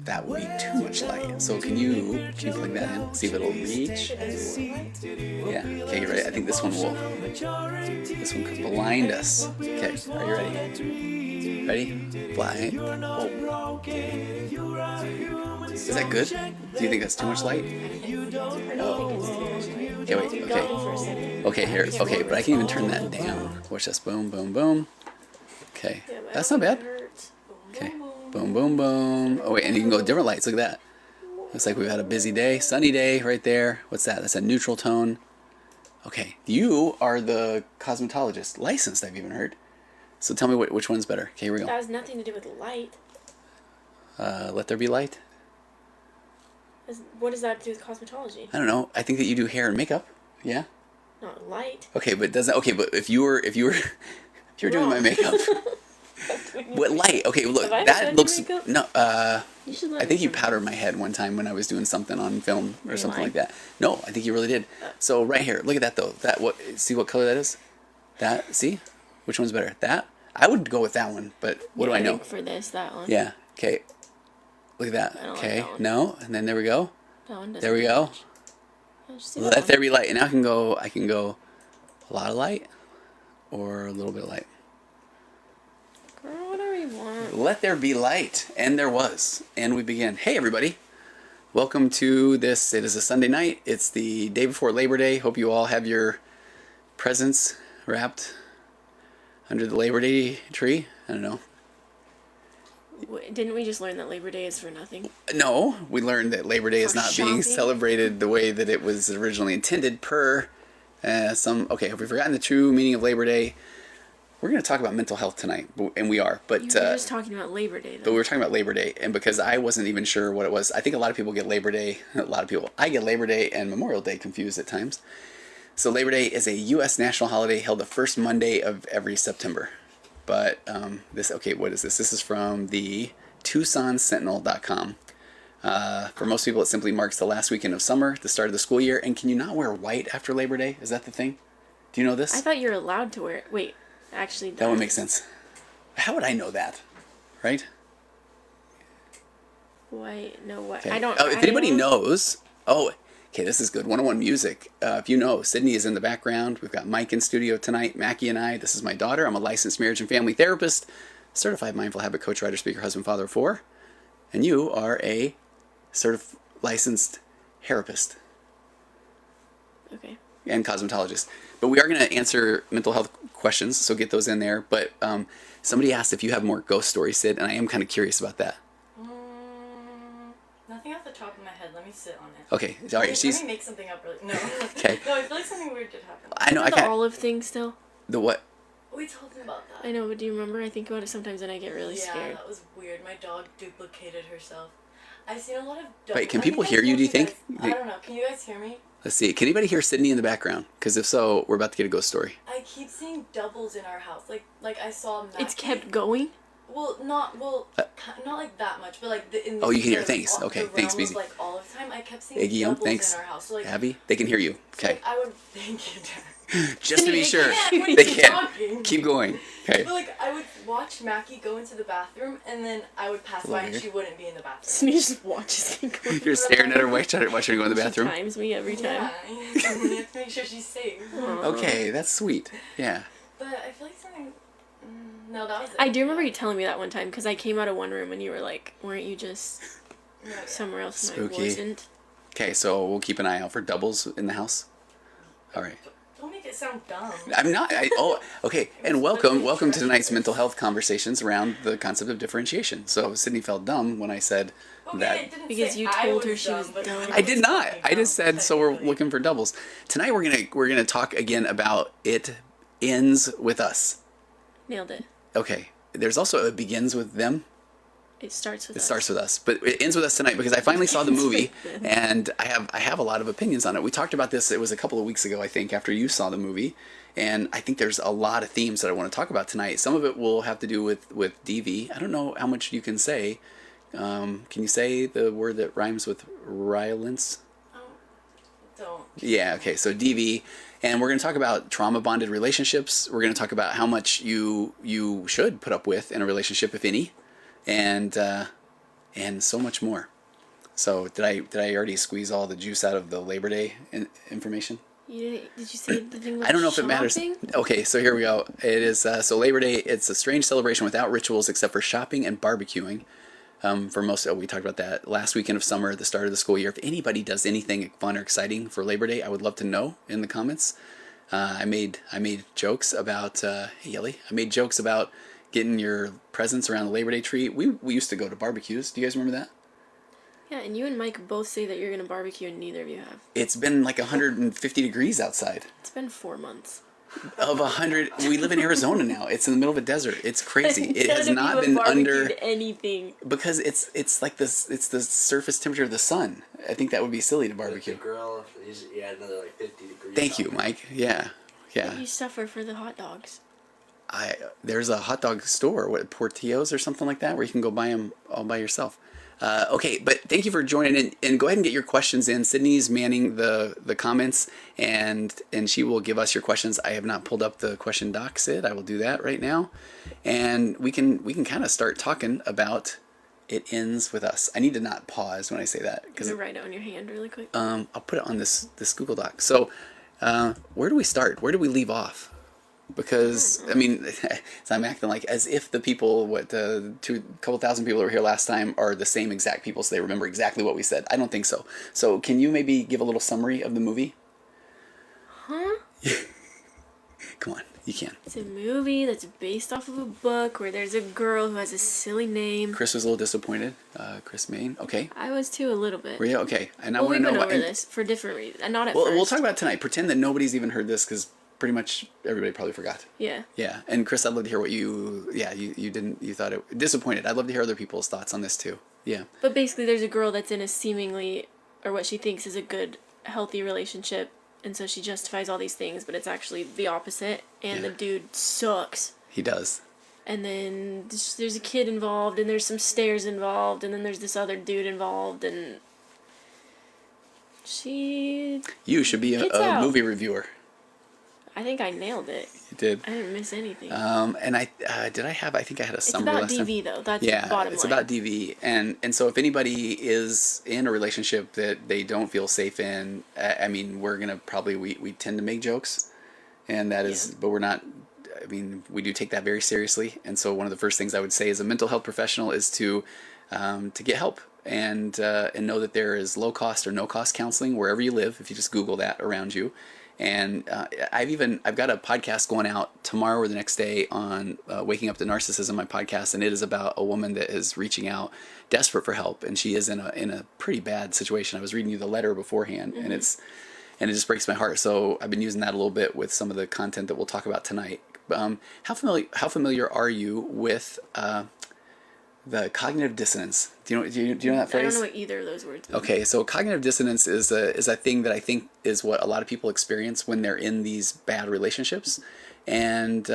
That would be too much light. So can you plug that in? See if it'll reach. Yeah. Okay, you ready? I think this one could blind us. Okay, are you ready? Ready? Blind. Oh. Is that good? Do you think that's too much light? Oh. Okay, wait. Okay. Okay, here. Okay, but I can even turn that down. Watch this. Boom, boom, boom. Okay, that's not bad. Okay. Boom, boom, boom. Oh, wait, and you can go different lights. Look at that. Looks like we've had a busy day. Sunny day right there. What's that? That's a neutral tone. Okay. You are the cosmetologist. Licensed, I've even heard. So tell me which one's better. Okay, here we go. That has nothing to do with light. Let there be light? What does that have to do with cosmetology? I don't know. I think that you do hair and makeup. Yeah? Not light. Okay, but doesn't... Okay, but if you were doing my makeup... What light? Okay, look, that looks... No, I think you powdered my head one time when I was doing something on film or something like that. No, I think you really did. So right here, look at that though. See what color that is? That, see? Which one's better? That? I would go with that one, but what do I know? I think for this, that one. Yeah, okay. Look at that. Okay, like that one. No, and then there we go. That one doesn't. There we go. Let there be light. And now I can go a lot of light or a little bit of light. Girl, whatever you want. Let there be light. And there was. And we began. Hey, everybody. Welcome to this. It is a Sunday night. It's the day before Labor Day. Hope you all have your presents wrapped under the Labor Day tree. I don't know. Didn't we just learn that Labor Day is for nothing? No, we learned that Labor Day is not being celebrated the way that it was originally intended per Okay, have we forgotten the true meaning of Labor Day? We're going to talk about mental health tonight, and we are. But you were just talking about Labor Day, though. But we were talking about Labor Day, and because I wasn't even sure what it was, I think a lot of people get Labor Day. I get Labor Day and Memorial Day confused at times. So Labor Day is a U.S. national holiday held the first Monday of every September. But what is this? This is from the TucsonSentinel.com. For most people, it simply marks the last weekend of summer, the start of the school year. And can you not wear white after Labor Day? Is that the thing? Do you know this? I thought you were allowed to wear it. Wait. Actually, that would make sense. How would I know that? Right? Why? No, what? Okay. I don't. If anybody knows. Oh, okay, this is good. 101 Music. If you know, Sydney is in the background. We've got Mike in studio tonight. Mackie and I. This is my daughter. I'm a licensed marriage and family therapist, certified mindful habit coach, writer, speaker, husband, father of 4. And you are a licensed therapist. Okay. And cosmetologist. But we are going to answer mental health questions, so get those in there. But somebody asked if you have more ghost stories, Sid, and I am kind of curious about that. Nothing off the top of my head. Let me sit on it. Okay, all right. Let me make something up really. No. Okay. No, I feel like something weird did happen. I know. The olive thing still. The what? We told him about that. I know, but do you remember? I think about it sometimes and I get really scared. Yeah, that was weird. My dog duplicated herself. I've seen a lot of dogs. Wait, can people hear you, do you think? I don't know. Can you guys hear me? Let's see. Can anybody hear Sydney in the background? Because if so, we're about to get a ghost story. I keep seeing doubles in our house. Like I saw Mackie. It's kept going? Well, not like that much, but like in the you can hear. Thanks. Okay, thanks, Beezy. Like all of the time, I kept seeing Iggy, doubles thanks. in our house. So, like, Abby, they can hear you. Okay. So, I would thank you, Dad. Just to be sure. They can't. Keep going. Okay. But like I would watch Mackie go into the bathroom, and then I would pass by and she wouldn't be in the bathroom. So you just watches me go. You're staring at her, watching her go in the bathroom. She times me every time. Yeah, you have to make sure she's safe. Okay, that's sweet. Yeah. But I feel like something. No, that was it. I do remember you telling me that one time because I came out of one room and you were like, "Weren't you just somewhere else?" Spooky. And I wasn't. Okay, so we'll keep an eye out for doubles in the house. All right. Don't make it sound dumb. I'm not. Okay. And welcome to tonight's mental health conversations around the concept of differentiation. So Sydney felt dumb when I said that. Because you told her she was dumb. I did not. I just said so. We're looking for doubles tonight. We're gonna talk again about it ends with us. Nailed it. Okay. There's also it begins with them. It starts with us. It starts with us, but it ends with us tonight because I finally saw the movie, and I have a lot of opinions on it. We talked about this. It was a couple of weeks ago, I think, after you saw the movie, and I think there's a lot of themes that I want to talk about tonight. Some of it will have to do with DV. I don't know how much you can say. Can you say the word that rhymes with violence? Don't. Yeah. Okay. So DV. And we're going to talk about trauma-bonded relationships. We're going to talk about how much you should put up with in a relationship, if any. And and so much more. So did I already squeeze all the juice out of the Labor Day information? Did you say the thing with I don't know if it matters. shopping? Okay, so here we go. It is so Labor Day. It's a strange celebration without rituals except for shopping and barbecuing. For most, we talked about that last weekend of summer, at the start of the school year. If anybody does anything fun or exciting for Labor Day, I would love to know in the comments. I made jokes about hey Ellie, I made jokes about getting your presents around the Labor Day tree. We used to go to barbecues. Do you guys remember that? Yeah, and you and Mike both say that you're gonna barbecue, and neither of you have. It's been like 150 degrees outside. It's been 4 months. Of 100, we live in Arizona now. It's in the middle of a desert. It's crazy. It has not been under anything because it's like this. It's the surface temperature of the sun. I think that would be silly to barbecue. The grill, you add another like 50 degrees. Thank you, Mike. Yeah. But you suffer for the hot dogs. There's a hot dog store, Portillo's or something like that, where you can go buy them all by yourself. Okay, but thank you for joining in, and go ahead and get your questions in. Sydney's manning the comments, and she will give us your questions. I have not pulled up the question doc, Sid. I will do that right now, and we can kind of start talking about It Ends With Us. I need to not pause when I say that because write it on your hand really quick. I'll put it on this Google Doc. So, where do we start? Where do we leave off? Because I mean, so I'm acting like as if the people, couple thousand people that were here last time are the same exact people, so they remember exactly what we said. I don't think so. So can you maybe give a little summary of the movie? Huh? Come on, you can. It's a movie that's based off of a book where there's a girl who has a silly name. Chris was a little disappointed. Chris Main. Okay. I was too, a little bit. Were you? Okay. And I well, want to know. We've been over this for different reasons. Not at first. We'll talk about it tonight. Pretend that nobody's even heard this because pretty much everybody probably forgot. Yeah. Yeah. And Chris, I'd love to hear what you didn't, you thought it, disappointed. I'd love to hear other people's thoughts on this too. Yeah. But basically there's a girl that's in a seemingly, or what she thinks is a good, healthy relationship, and so she justifies all these things, but it's actually the opposite, and the dude sucks. He does. And then there's a kid involved, and there's some stairs involved, and then there's this other dude involved, and You should be a movie reviewer. I think I nailed it. You did. I didn't miss anything. And I think I had a summary last time. It's about DV though. That's the bottom line. It's about DV, and so if anybody is in a relationship that they don't feel safe in, I mean, we're gonna probably we tend to make jokes, and that is, but we're not. I mean, we do take that very seriously, and so one of the first things I would say as a mental health professional is to get help and know that there is low cost or no cost counseling wherever you live. If you just Google that around you. And I've got a podcast going out tomorrow or the next day on Waking Up to Narcissism, my podcast, and it is about a woman that is reaching out, desperate for help, and she is in a pretty bad situation. I was reading you the letter beforehand, and it just breaks my heart. So I've been using that a little bit with some of the content that we'll talk about tonight. How familiar are you with the cognitive dissonance? Do you know that phrase? I don't know what either of those words mean. Okay, so cognitive dissonance is a thing that I think is what a lot of people experience when they're in these bad relationships, and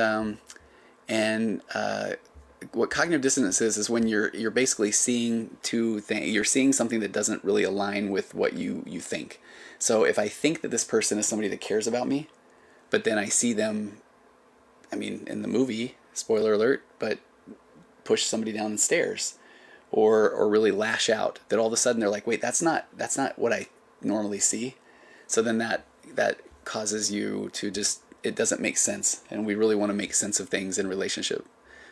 what cognitive dissonance is when you're basically seeing you're seeing something that doesn't really align with what you think. So if I think that this person is somebody that cares about me, but then I see them, I mean, in the movie, spoiler alert, but push somebody down the stairs or really lash out, that all of a sudden they're like, wait, that's not what I normally see. So then that causes you to just, it doesn't make sense, and we really want to make sense of things in relationship.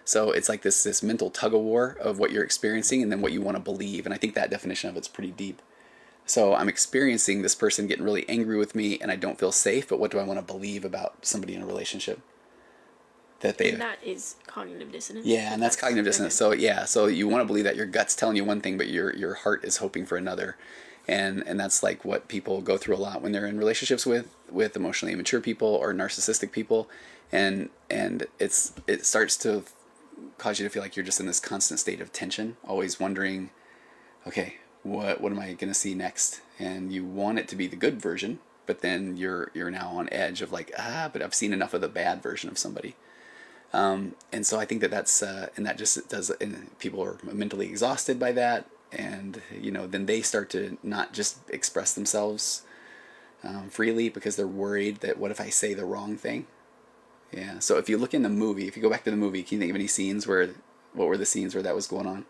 So it's like this mental tug of war of what you're experiencing and then what you want to believe, and I think that definition of it's pretty deep. So I'm experiencing this person getting really angry with me and I don't feel safe, but what do I want to believe about somebody in a relationship? And that is cognitive dissonance. Yeah, and that's cognitive dissonance. So yeah, so you want to believe that your gut's telling you one thing, but your heart is hoping for another, and that's like what people go through a lot when they're in relationships with emotionally immature people or narcissistic people, and it starts to cause you to feel like you're just in this constant state of tension, always wondering, okay, what am I going to see next? And you want it to be the good version, but then you're now on edge of like, but I've seen enough of the bad version of somebody. And so I think that's and that just does, and people are mentally exhausted by that, and then they start to not just express themselves freely because they're worried that what if I say the wrong thing? Yeah. So if you look in the movie, if you go back to the movie, can you think of any scenes what were the scenes where that was going on?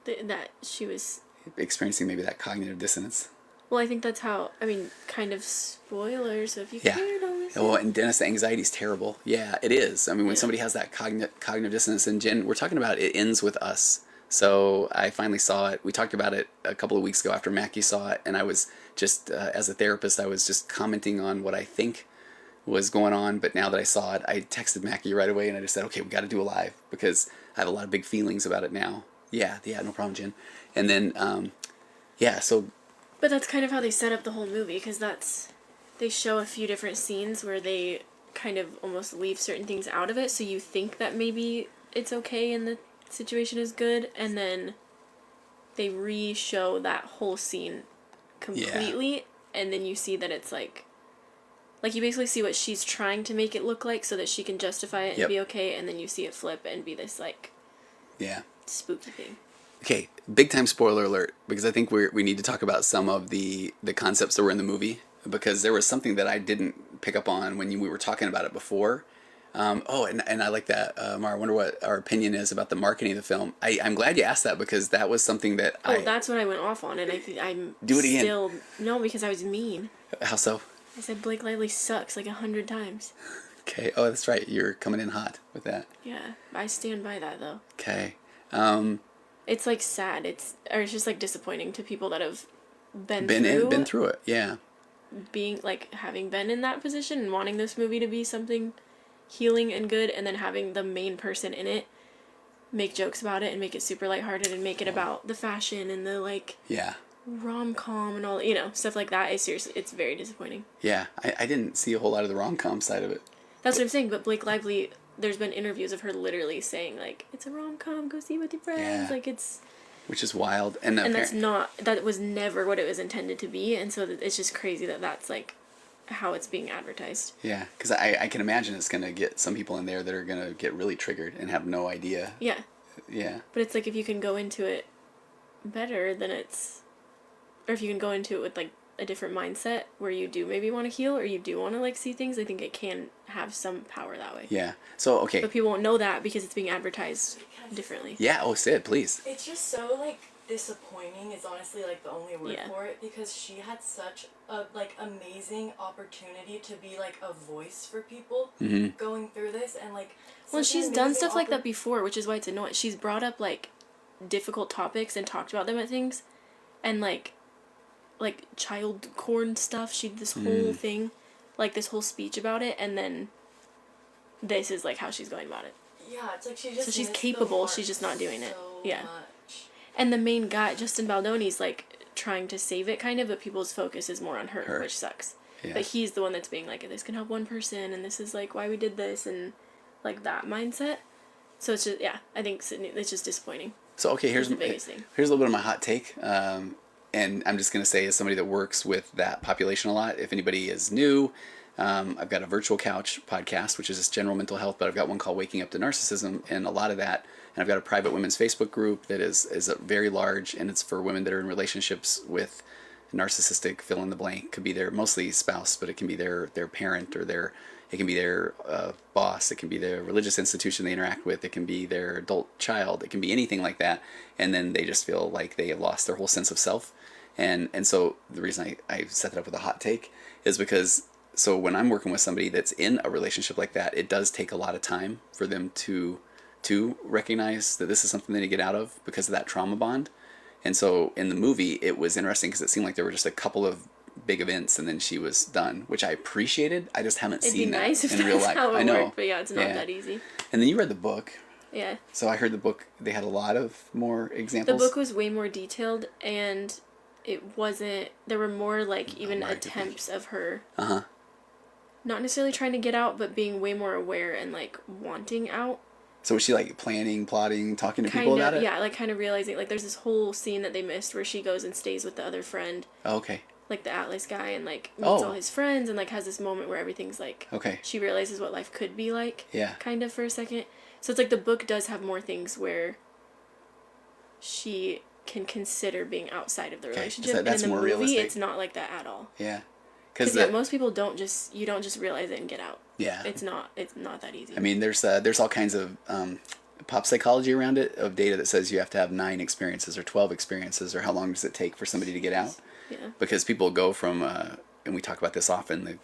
that she was... experiencing maybe that cognitive dissonance. Well, I think that's how, I mean, kind of spoilers, so if you care, don't listen. Well, and Dennis, the anxiety is terrible. Yeah, it is. I mean, when Yeah. somebody has that cognitive dissonance, and Jen, we're talking about it ends with us. So I finally saw it. We talked about it a couple of weeks ago after Mackie saw it, and I was just, as a therapist, I was just commenting on what I think was going on. But now that I saw it, I texted Mackie right away, and I just said, okay, we got to do a live, because I have a lot of big feelings about it now. Yeah, no problem, Jen. And then, so... But that's kind of how they set up the whole movie, because they show a few different scenes where they kind of almost leave certain things out of it, so you think that maybe it's okay and the situation is good, and then they re-show that whole scene completely, and then you see that it's like you basically see what she's trying to make it look like so that she can justify it and be okay, and then you see it flip and be this spooky thing. Okay, big time spoiler alert, because I think we need to talk about some of the concepts that were in the movie, because there was something that I didn't pick up on when we were talking about it before. And I like that, Mara. I wonder what our opinion is about the marketing of the film. I'm glad you asked that, because that was something that that's what I went off on, and I'm do it again. Still no, because I was mean. How so? I said Blake Lively sucks 100 times. Okay. Oh, that's right. You're coming in hot with that. Yeah, I stand by that though. Okay. It's sad. It's just disappointing to people that have been through it. Yeah. Being having been in that position and wanting this movie to be something healing and good, and then having the main person in it make jokes about it and make it super lighthearted and make it about the fashion and the rom-com and all, stuff like that. It's very disappointing. Yeah, I didn't see a whole lot of the rom-com side of it. That's what I'm saying, but Blake Lively, there's been interviews of her literally saying, it's a rom-com, go see it with your friends, it's... Which is wild. And that was never what it was intended to be, and so it's just crazy that that's, how it's being advertised. Yeah, because I can imagine it's going to get some people in there that are going to get really triggered and have no idea. Yeah. Yeah. But it's if you can go into it better, then it's... Or if you can go into it with, a different mindset where you do maybe want to heal or you do want to, see things, I think it can have some power that way. Yeah. So, okay. But people won't know that because it's being advertised differently. Yeah. Oh, Sid, please. It's just so, disappointing is honestly, the only word for it, because she had such a, amazing opportunity to be, a voice for people going through this, and, Well, she's done stuff like that before, which is why it's annoying. She's brought up, difficult topics and talked about them at things, and, child corn stuff. She did this whole thing, this whole speech about it, and then this is, how she's going about it. Yeah, it's she just... So she's capable, she's just not doing it. Yeah. Much. And the main guy, Justin Baldoni's, trying to save it, kind of, but people's focus is more on her. Which sucks. Yeah. But he's the one that's being this can help one person, and this is, why we did this, and, that mindset. So it's just, I think it's just disappointing. So, okay, here's the biggest thing. Here's a little bit of my hot take. And I'm just going to say, as somebody that works with that population a lot, if anybody is new, I've got a virtual couch podcast, which is just general mental health, but I've got one called Waking Up to Narcissism, and a lot of that. And I've got a private women's Facebook group that is very large, and it's for women that are in relationships with narcissistic fill in the blank. Could be their mostly spouse, but it can be their parent, or it can be their boss, it can be their religious institution they interact with, it can be their adult child, it can be anything like that. And then they just feel like they have lost their whole sense of self. And so the reason I set that up with a hot take is because, so when I'm working with somebody that's in a relationship like that, it does take a lot of time for them to recognize that this is something they need to get out of because of that trauma bond. And so in the movie, it was interesting because it seemed like there were just a couple of big events and then she was done, which I appreciated. I just haven't seen that nice in real life. How it I know. Worked, but yeah, it's not that easy. And then you read the book. Yeah. So I heard the book, they had a lot of more examples. The book was way more detailed, and it wasn't, there were more even attempts of her not necessarily trying to get out, but being way more aware and wanting out. So was she planning, plotting, talking to people about it? Yeah, kind of realizing, there's this whole scene that they missed where she goes and stays with the other friend. Oh, okay. The Atlas guy, and meets all his friends, and has this moment where everything's okay. She realizes what life could be like. Yeah. Kind of for a second. So it's the book does have more things where she can consider being outside of the relationship. So that's and in the more movie, realistic. it's not like that at all. Yeah. Because most people don't just realize it and get out. Yeah. It's not that easy. I mean, there's all kinds of pop psychology around it of data that says you have to have 9 experiences or 12 experiences, or how long does it take for somebody to get out? Yeah. Because people go from, and we talk about this often, the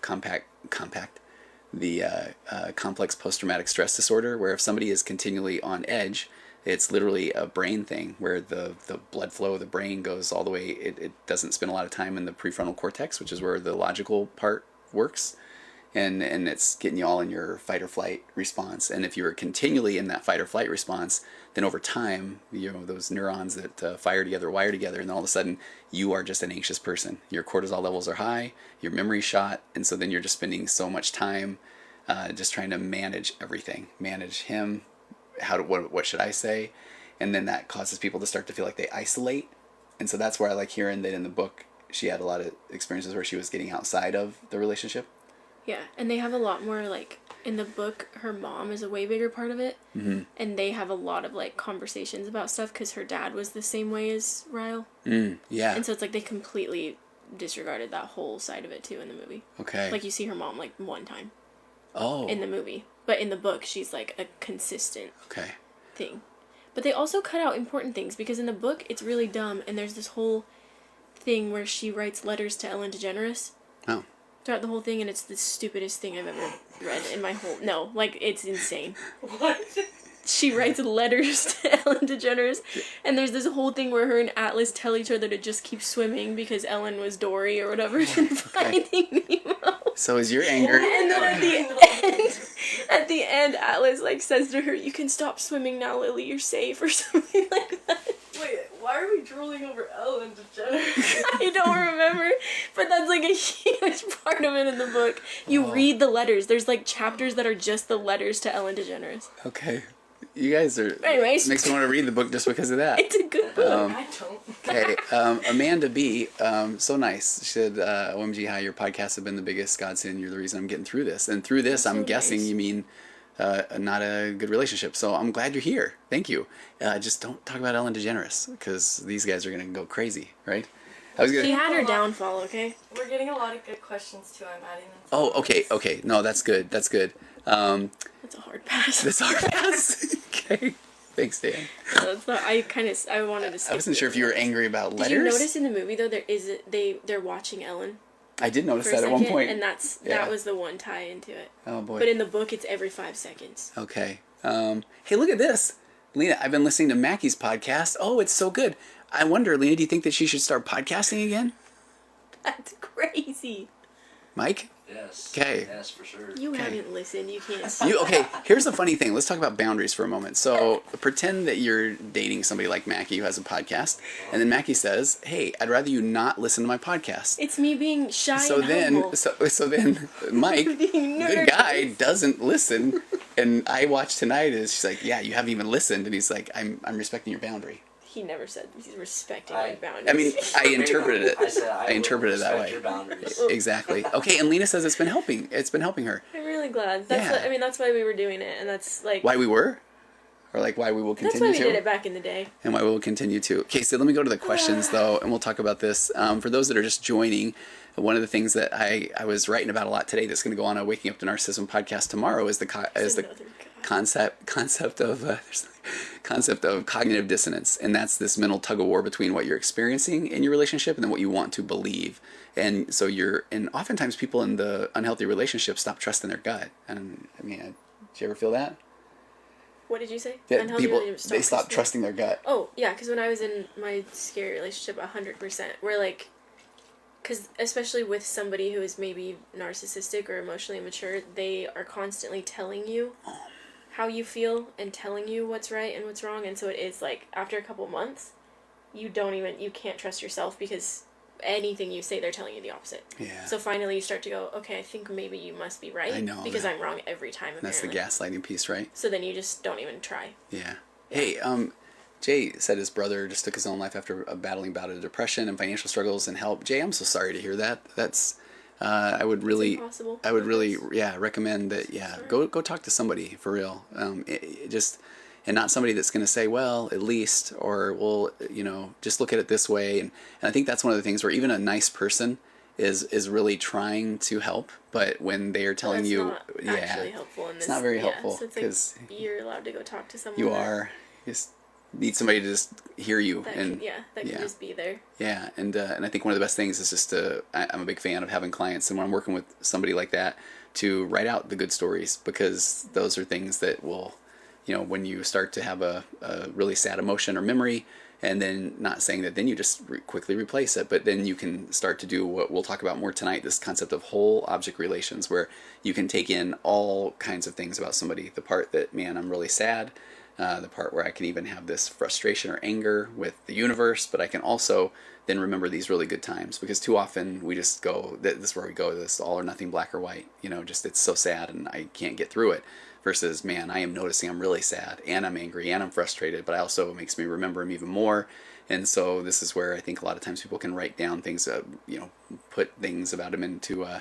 complex post-traumatic stress disorder, where if somebody is continually on edge, it's literally a brain thing where the blood flow of the brain goes all the way. It doesn't spend a lot of time in the prefrontal cortex, which is where the logical part works. And it's getting you all in your fight or flight response. And if you are continually in that fight or flight response, then over time, those neurons that fire together, wire together, and then all of a sudden you are just an anxious person. Your cortisol levels are high, your memory's shot, and so then you're just spending so much time just trying to manage everything, manage him. What should I say? And then that causes people to start to feel like they isolate. And so that's where I like hearing that in the book she had a lot of experiences where she was getting outside of the relationship. Yeah, and they have a lot more, like, in the book, her mom is a way bigger part of it, and they have a lot of, like, conversations about stuff, because her dad was the same way as Ryle. Yeah. And so it's like they completely disregarded that whole side of it, too, in the movie. Okay. Like, you see her mom, like, one time. Oh. In the movie. But in the book, she's, like, a consistent okay. thing. But they also cut out important things, because in the book, it's really dumb, and there's this whole thing where she writes letters to Ellen DeGeneres. Oh. Throughout the whole thing, and it's the stupidest thing I've ever read in my whole... No, like, it's insane. What? She writes letters to Ellen DeGeneres, and there's this whole thing where her and Atlas tell each other to just keep swimming because Ellen was Dory or whatever in Finding Nemo. So is your anger... And then at the end, Atlas, like, says to her, "You can stop swimming now, Lily, you're safe," or something like that. Wait, why are we drooling over Ellen DeGeneres? I don't remember, but that's like a huge part of it in the book. You read the letters. There's like chapters that are just the letters to Ellen DeGeneres. Okay. You guys are... Anyways. Makes me want to read the book just because of that. It's a good book. I don't. Okay. Amanda B. So nice. She said, OMG, hi, your podcasts have been the biggest godsend. You're the reason I'm getting through this. And through this, That's I'm so guessing nice. you mean not a good relationship. So I'm glad you're here. Thank you. Just don't talk about Ellen DeGeneres, because these guys are going to go crazy, right? I was gonna... She had her downfall, okay? We're getting a lot of good questions too. I'm adding them. Oh, okay. No, that's good. That's good. That's a hard pass. That's our pass. Okay. Thanks, Dan. That's not, I wanted to skip I wasn't sure if you were angry about letters. Did you notice in the movie, though, they're watching Ellen I did notice for a that second, at one point. and Yeah. that was the one tie into it. Oh, boy. But in the book, it's every 5 seconds. Okay. Hey, look at this. Lena, I've been listening to Mackie's podcast. Oh, it's so good. I wonder, Lena, do you think that she should start podcasting again? That's crazy. Mike? Yes. Okay. Yes, for sure. You Okay. haven't listened. You can't. Okay, here's the funny thing. Let's talk about boundaries for a moment. So pretend that you're dating somebody like Mackie who has a podcast, and then Mackie says, "Hey, I'd rather you not listen to my podcast." It's me being shy So and then, humble. so then, Mike, Being good nervous. guy, doesn't listen, and I watched tonight. And she's like, "Yeah, you haven't even listened," and he's like, "I'm respecting your boundary." He never said he's respecting my boundaries. I mean, I interpreted it. I said I interpreted it that respect way. Your boundaries. Exactly. Okay, and Lena says it's been helping. It's been helping her. I'm really glad. That's Yeah. what, I mean, that's why we were doing it, and that's like... Why we were, or like why we will That's continue why we to. did it back in the day. And why we will continue to. Okay, so let me go to the questions, though, and we'll talk about this. For those that are just joining, one of the things that I was writing about a lot today that's going to go on a Waking Up to Narcissism podcast tomorrow is the concept of cognitive dissonance. And that's this mental tug-of-war between what you're experiencing in your relationship and then what you want to believe. And so and oftentimes people in the unhealthy relationship stop trusting their gut. And I mean, did you ever feel that? What did you say? That Unhealthy people, relationships they don't stop trust me. trusting their gut. Oh, yeah, because when I was in my scary relationship, 100%, we're like... Because especially with somebody who is maybe narcissistic or emotionally immature, they are constantly telling you how you feel and telling you what's right and what's wrong. And so it is like, after a couple months, you can't trust yourself because anything you say, they're telling you the opposite. Yeah. So finally you start to go, okay, I think maybe you must be right. I know because that. I'm wrong every time, apparently. That's the gaslighting piece, right? So then you just don't even try. Yeah. Hey, Jay said his brother just took his own life after a battling bout of depression and financial struggles and help. Jay, I'm so sorry to hear that. That's I would really recommend that. Yeah, go talk to somebody for real. And not somebody that's going to say, well, at least, or well, just look at it this way. And I think that's one of the things where even a nice person is really trying to help, but when they are telling you, not actually helpful in this. It's not very helpful, so it's because you're allowed to go talk to someone. you just need somebody to just hear you, that and can just be there. Yeah, and I think one of the best things is just I'm a big fan of having clients, and when I'm working with somebody like that, to write out the good stories, because those are things that will, when you start to have a really sad emotion or memory, and then not saying that then you just quickly replace it, but then you can start to do what we'll talk about more tonight, this concept of whole object relations, where you can take in all kinds of things about somebody. The part that, man, I'm really sad, the part where I can even have this frustration or anger with the universe, but I can also then remember these really good times, because too often we just go, this is where we go, this all or nothing, black or white, just it's so sad and I can't get through it. Versus, man, I am noticing I'm really sad, and I'm angry, and I'm frustrated, but also it makes me remember him even more. And so this is where I think a lot of times people can write down things, put things about him into, what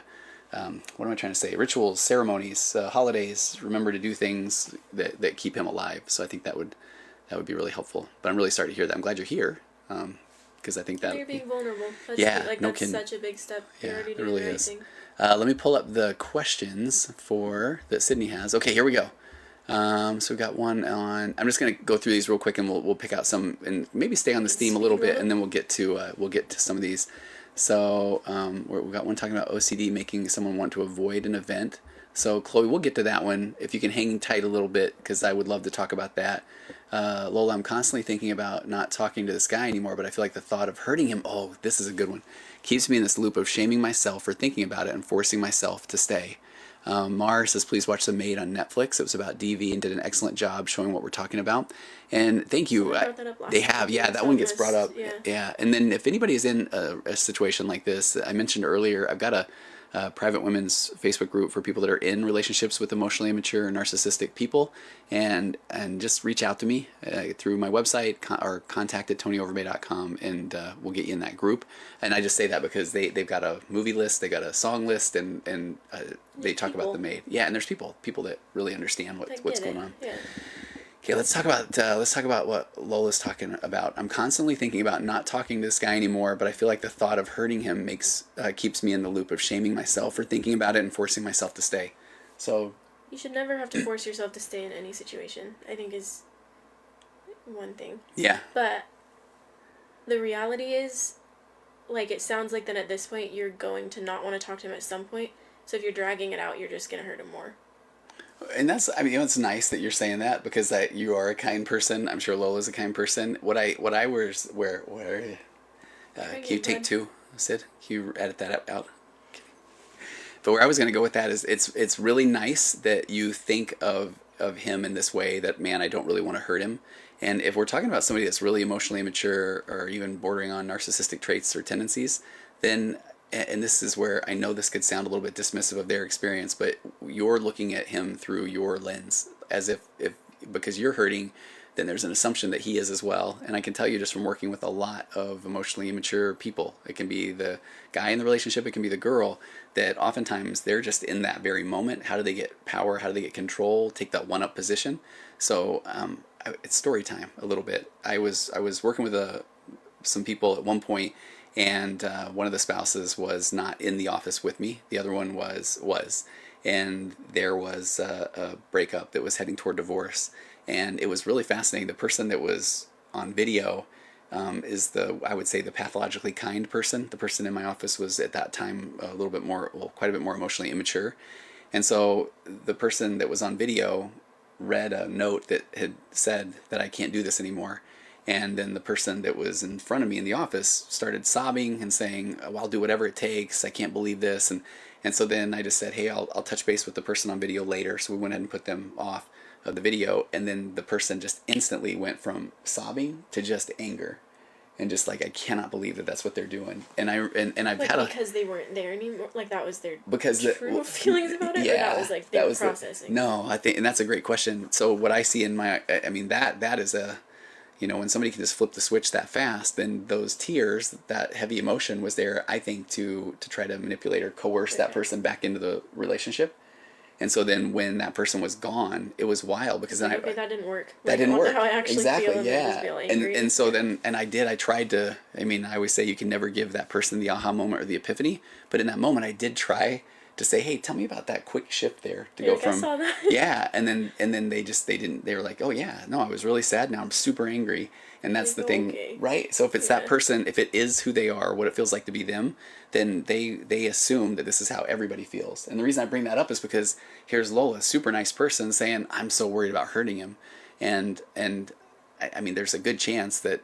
am I trying to say? Rituals, ceremonies, holidays. Remember to do things that keep him alive. So I think that would be really helpful. But I'm really sorry to hear that. I'm glad you're here, because I think that you're being vulnerable. That's no that's kidding. Such a big step. You're already it doing really the right is. thing. Let me pull up the questions that Sydney has. Okay, here we go. So we've got one on. I'm just going to go through these real quick, and we'll pick out some, and maybe stay on this theme a little bit, and then we'll get to some of these. So we've got one talking about OCD making someone want to avoid an event. So Chloe, we'll get to that one if you can hang tight a little bit, because I would love to talk about that. Lola, I'm constantly thinking about not talking to this guy anymore, but I feel like the thought of hurting him, oh, this is a good one, keeps me in this loop of shaming myself for thinking about it and forcing myself to stay. Mars says, please watch The Maid on Netflix. It was about DV and did an excellent job showing what we're talking about. And thank you. They have, that one gets brought up. Yeah. And then if anybody is in a situation like this, I mentioned earlier, I've got a private women's Facebook group for people that are in relationships with emotionally immature and narcissistic people, and just reach out to me through my website or contact at tonyoverbay.com, and we'll get you in that group. And I just say that because they've got a movie list, they got a song list, and they talk about The Maid. Yeah, and there's people that really understand what's going on. Yeah. Okay, let's talk about what Lola's talking about. I'm constantly thinking about not talking to this guy anymore, but I feel like the thought of hurting him keeps me in the loop of shaming myself for thinking about it and forcing myself to stay. So you should never have to force yourself to stay in any situation, I think, is one thing. Yeah. But the reality is, it sounds like then at this point you're going to not want to talk to him at some point. So if you're dragging it out, you're just going to hurt him more. And it's nice that you're saying that, because you are a kind person. I'm sure Lola's a kind person. Can you take two, Sid? Can you edit that out? But where I was going to go with that is it's really nice that you think of him in this way, that, man, I don't really want to hurt him. And if we're talking about somebody that's really emotionally immature or even bordering on narcissistic traits or tendencies, then, and this is where I know this could sound a little bit dismissive of their experience, but you're looking at him through your lens, as if because you're hurting, then there's an assumption that he is as well. And I can tell you just from working with a lot of emotionally immature people, it can be the guy in the relationship, it can be the girl, that oftentimes they're just in that very moment. How do they get power? How do they get control? Take that one-up position. So it's story time a little bit. I was working with some people at one point, and one of the spouses was not in the office with me. The other one was. And there was a breakup that was heading toward divorce. And it was really fascinating. The person that was on video is I would say, the pathologically kind person. The person in my office was at that time quite a bit more emotionally immature. And so the person that was on video read a note that had said that I can't do this anymore. And then the person that was in front of me in the office started sobbing and saying, well, I'll do whatever it takes. I can't believe this. And so then I just said, hey, I'll touch base with the person on video later. So we went ahead and put them off of the video. And then the person just instantly went from sobbing to just anger. And just I cannot believe that that's what they're doing. And I've had because they weren't there anymore. That was their true feelings about it. Yeah, or that was they were processing. No, I think, and that's a great question. So what I see in that is when somebody can just flip the switch that fast, then those tears, that heavy emotion was there, I think, to try to manipulate or coerce that person back into the relationship. And so then when that person was gone, it was wild because then okay, that didn't work. That didn't work. How I actually exactly. feel Yeah. And so then I tried to. I mean, I always say you can never give that person the aha moment or the epiphany, but in that moment, I did try to say, hey, tell me about that quick shift there to go from I saw that. yeah, and then they were like, oh yeah, no, I was really sad. Now I'm super angry. And that's the thing, okay. right? So if it's that person, if it is who they are, what it feels like to be them, then they assume that this is how everybody feels. And the reason I bring that up is because here's Lola, super nice person, saying, I'm so worried about hurting him. And I mean, there's a good chance that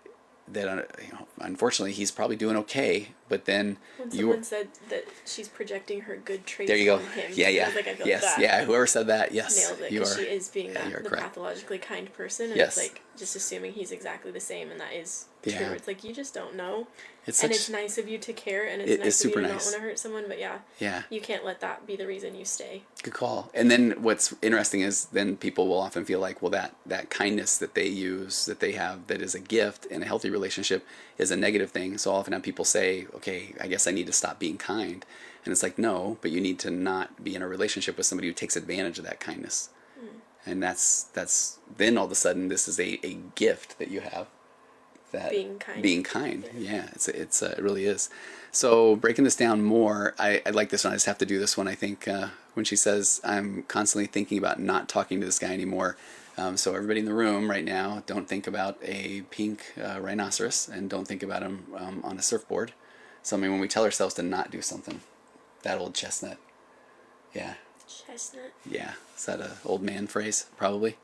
unfortunately he's probably doing okay, but then when someone said that she's projecting her good traits there you go. on him, Yeah. I feel yes, that yeah. Whoever said that, yes, nailed it, because she is being the correct. pathologically kind person, and yes. it's like just assuming he's exactly the same, and that is true. It's like you just don't know. It's nice of you to care, and it's nice of you to not want to hurt someone, but you can't let that be the reason you stay. Good call. And then what's interesting is then people will often feel like, well, that kindness that they use, that they have, that is a gift in a healthy relationship is a negative thing. So often people say, okay, I guess I need to stop being kind. And it's like, no, but you need to not be in a relationship with somebody who takes advantage of that kindness. And that's then all of a sudden this is a gift that you have. That being kind. Yeah, it really is. So breaking this down more, I like this one. I just have to do this one. I think when she says, I'm constantly thinking about not talking to this guy anymore. So everybody in the room right now, don't think about a pink rhinoceros, and don't think about him on a surfboard. So I mean, when we tell ourselves to not do something, that old chestnut. Yeah. Chestnut? Yeah. Is that an old man phrase? Probably.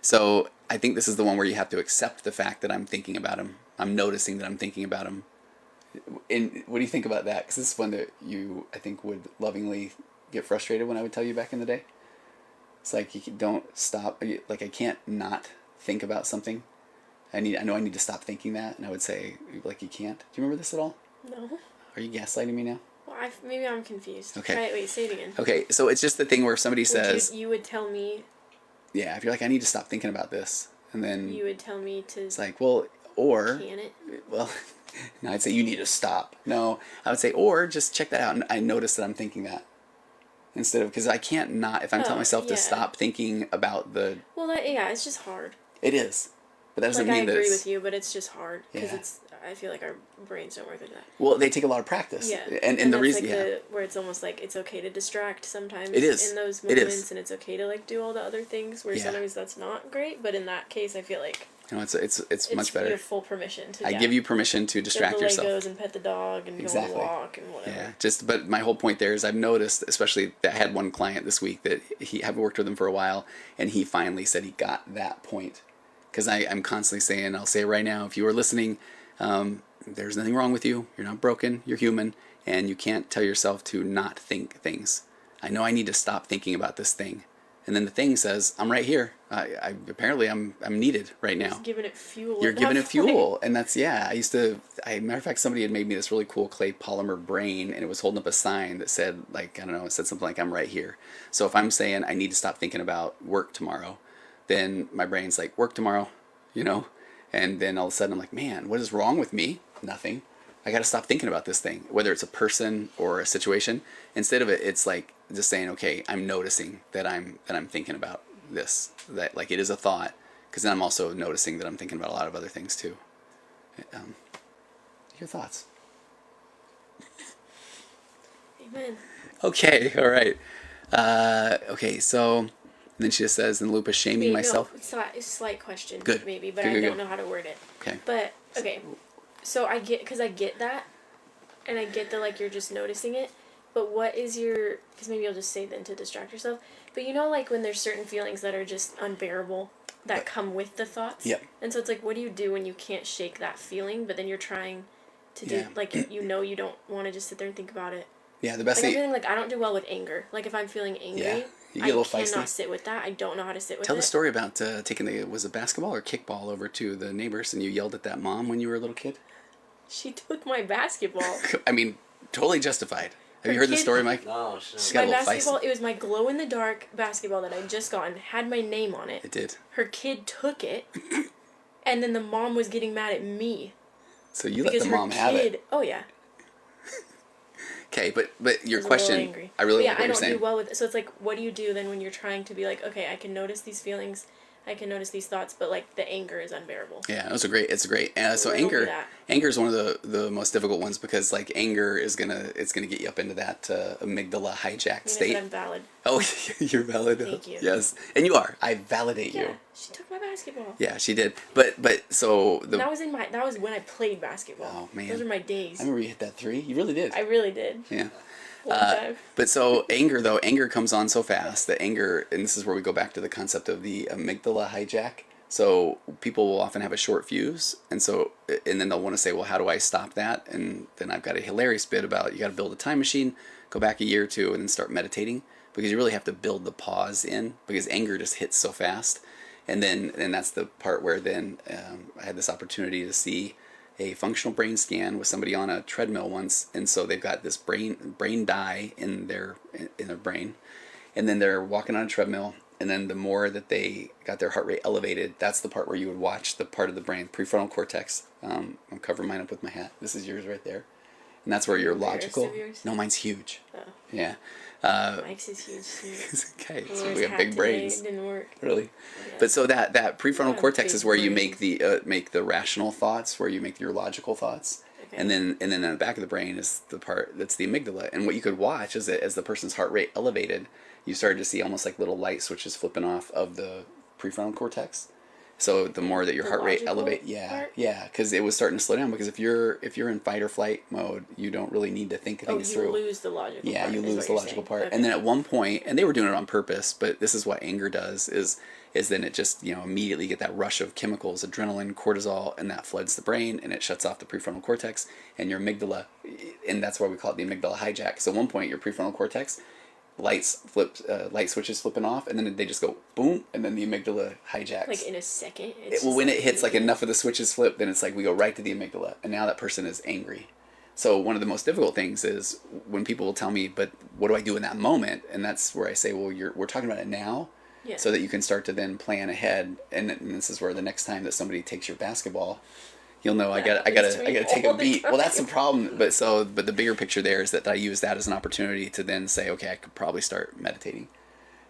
So I think this is the one where you have to accept the fact that I'm thinking about him. I'm noticing that I'm thinking about him. And what do you think about that? Because this is one that you, I think, would lovingly get frustrated when I would tell you back in the day. It's like, you don't stop. Like, I can't not think about something. I know I need to stop thinking that. And I would say, like, you can't. Do you remember this at all? No. Are you gaslighting me now? Well, maybe I'm confused. Okay. Try it. Wait, say it again. Okay, so it's just the thing where if somebody says... You would tell me... Yeah, if you're like, I need to stop thinking about this. And then... You would tell me to... It's like, well, or... Can it? Well, no, I'd say you need to stop. No, I would say, or just check that out and I notice that I'm thinking that. Instead of... Because I can't not... If I'm telling myself to stop thinking about the... Well, it's just hard. It is. But that doesn't mean that I agree with you, but it's just hard. Because Yeah. I feel like our brains don't work like that. Well, they take a lot of practice. Yeah. And the reason... where it's almost like it's okay to distract sometimes. It is. In those moments, and it's okay to like do all the other things where sometimes that's not great. But in that case, I feel like... You know, it's much better. You have full permission to... I give you permission to distract yourself. Get the Legos and pet the dog and go on a walk and whatever. Yeah, but my whole point there is I've noticed, especially that I had one client this week that I've worked with him for a while, and he finally said he got that point. Because I'm constantly saying, I'll say it right now, if you are listening, there's nothing wrong with you. You're not broken. You're human. And you can't tell yourself to not think things. I know I need to stop thinking about this thing. And then the thing says, I'm right here. Apparently I'm needed right now. Just giving it fuel. You're giving it fuel. And that's, matter of fact, somebody had made me this really cool clay polymer brain, and it was holding up a sign that said, like, I don't know, it said something like, I'm right here. So if I'm saying I need to stop thinking about work tomorrow, then my brain's like, work tomorrow, and then all of a sudden I'm like, man, what is wrong with me? Nothing. I got to stop thinking about this thing, whether it's a person or a situation. Instead of it, it's like just saying, okay, I'm noticing that I'm thinking about this, that like it is a thought, because then I'm also noticing that I'm thinking about a lot of other things too. Your thoughts? Amen. Okay, all right. Okay, so then she just says, in the loop of shaming myself. No, slight question. Good. Maybe, but I don't know how to word it. Okay. But, okay. So I get that, and I get that, like, you're just noticing it, but what is your, because maybe you'll just say then to distract yourself, but like when there's certain feelings that are just unbearable that come with the thoughts? Yep. And so it's like, what do you do when you can't shake that feeling, but then you're trying to do, like, you don't want to just sit there and think about it? Yeah, the best thing. thing... I'm feeling like I don't do well with anger. Like, if I'm feeling angry, you get a little I cannot feisty. sit with that. I don't know how to sit with it. Tell the story about taking was it basketball or kickball over to the neighbors, and you yelled at that mom when you were a little kid? She took my basketball. I mean, totally justified. Have you heard the story, Mike? No, she She's got a little feisty. It was my glow-in-the-dark basketball that I just gotten, had my name on it. It did. Her kid took it, and then the mom was getting mad at me. So you let the mom have it. Oh, yeah. Okay, but your I was a little question, angry. I really But like what you're saying. I don't do well with it. So it's like, what do you do then when you're trying to be like, okay, I can notice these feelings, I can notice these thoughts, but like the anger is unbearable. Yeah, it's great. So Where do we do that? anger is one of the most difficult ones because like anger is gonna get you up into that amygdala hijacked state. I'm valid. Oh, you're valid. Thank you. Yes, and you are. I validate Yeah, you. she took my basketball. Yeah, she did. But so the. That was when I played basketball. Oh man, those are my days. I remember you hit that 3. You really did. I really did. Yeah. One time. But so anger comes on so fast that anger, and this is where we go back to the concept of the amygdala hijack. So people will often have a short fuse, and then they'll want to say, well, how do I stop that? And then I've got a hilarious bit about you got to build a time machine, go back a year or two, and then start meditating because you really have to build the pause in because anger just hits so fast. And that's the part where then I had this opportunity to see a functional brain scan with somebody on a treadmill once, and so they've got this brain dye in their brain, and then they're walking on a treadmill. And then the more that they got their heart rate elevated, that's the part where you would watch the part of the brain, prefrontal cortex. I'm covering mine up with my hat. This is yours right there. And that's where you're logical. No, mine's huge. Oh. Yeah. Mike's is huge too. Okay, so we have big brains. It didn't work. Really. Yeah. But so that prefrontal cortex is where you make the rational thoughts, where you make your logical thoughts. Okay. And then in the back of the brain is the part that's the amygdala. And what you could watch is that as the person's heart rate elevated, you started to see almost like little light switches flipping off of the prefrontal cortex. So the more that your heart rate elevate, because it was starting to slow down. Because if you're in fight or flight mode, you don't really need to think things through. You lose the logical part. Yeah, you lose the logical part. Okay. And then at one point, and they were doing it on purpose, but this is what anger does: is then it just immediately get that rush of chemicals, adrenaline, cortisol, and that floods the brain, and it shuts off the prefrontal cortex and your amygdala, and that's why we call it the amygdala hijack. So at one point, your prefrontal cortex. Light switches flipping off, and then they just go boom, and then the amygdala hijacks. Like in a second? When it hits like enough of the switches flip, then it's like we go right to the amygdala, and now that person is angry. So one of the most difficult things is when people will tell me, but what do I do in that moment? And that's where I say, well, we're talking about it now, so that you can start to then plan ahead. And this is where the next time that somebody takes your basketball, you'll know I gotta take a beat. Well, that's the problem. But the bigger picture there is that I use that as an opportunity to then say, okay, I could probably start meditating.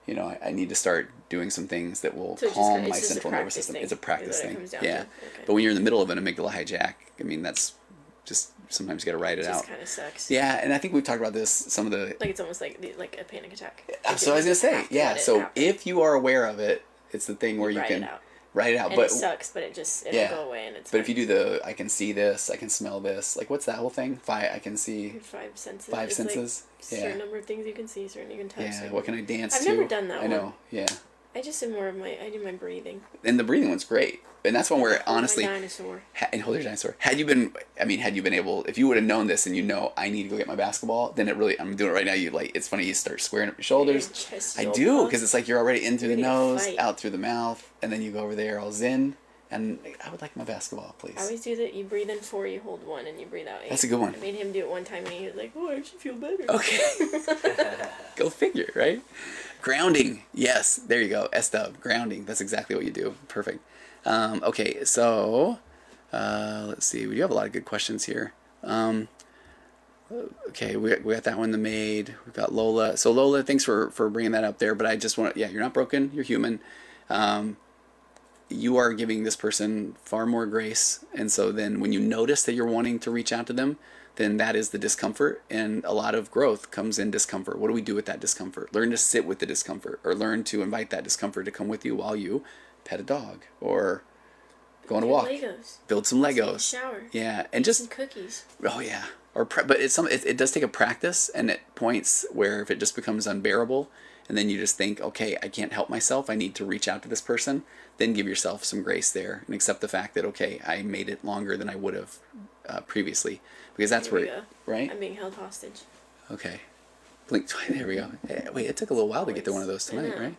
I need to start doing some things that will calm my central nervous system. It's a practice thing. Yeah. Okay. But when you're in the middle of an amygdala hijack, I mean, that's just sometimes you got to write it out. It kind of sucks. Yeah, and I think we've talked about this. Some of the it's almost like a panic attack. So I was gonna say, yeah. So if you are aware of it, it's the thing where you can. Write it out, and but it sucks. But it'll go away, and it's. But if you do I can see this, I can smell this. Like what's that whole thing? I can see. 5 senses. 5 senses. Like certain number of things you can see, certain you can touch. Yeah. What can I dance to? I've never done that. I know. Yeah. I just do more of I do my breathing. And the breathing one's great, and that's one where honestly. Dinosaur. And hold your dinosaur. Had you been able, if you would have known this, and I need to go get my basketball, then it really. I'm doing it right now. It's funny. You start squaring up your shoulders. I do because it's like you're already in through the nose, out through the mouth, and then you go over there all zen. And I would like my basketball, please. I always do that. You breathe in 4, you hold 1, and you breathe out 8. That's a good one. I made him do it one time, and he was like, "Oh, I actually feel better." Okay. Go figure, right? Grounding. Yes, there you go. S-dub. Grounding. That's exactly what you do. Perfect. Okay, so let's see. We do have a lot of good questions here. Okay, we got that one, the maid. We've got Lola. So Lola, thanks for bringing that up there. But I just want to, you're not broken. You're human. You are giving this person far more grace. And so then when you notice that you're wanting to reach out to them, then that is the discomfort. And a lot of growth comes in discomfort. What do we do with that discomfort? Learn to sit with the discomfort, or learn to invite that discomfort to come with you while you pet a dog or go on a walk. Legos. Build some Legos. Shower. Yeah. And just some cookies. Oh yeah. But it does take a practice, and at points where if it just becomes unbearable, and then you just think, okay, I can't help myself, I need to reach out to this person, then give yourself some grace there and accept the fact that, okay, I made it longer than I would have previously. Because that's right? I'm being held hostage. Okay. Blink. There we go. Wait, it took a little while to get to one of those tonight, right?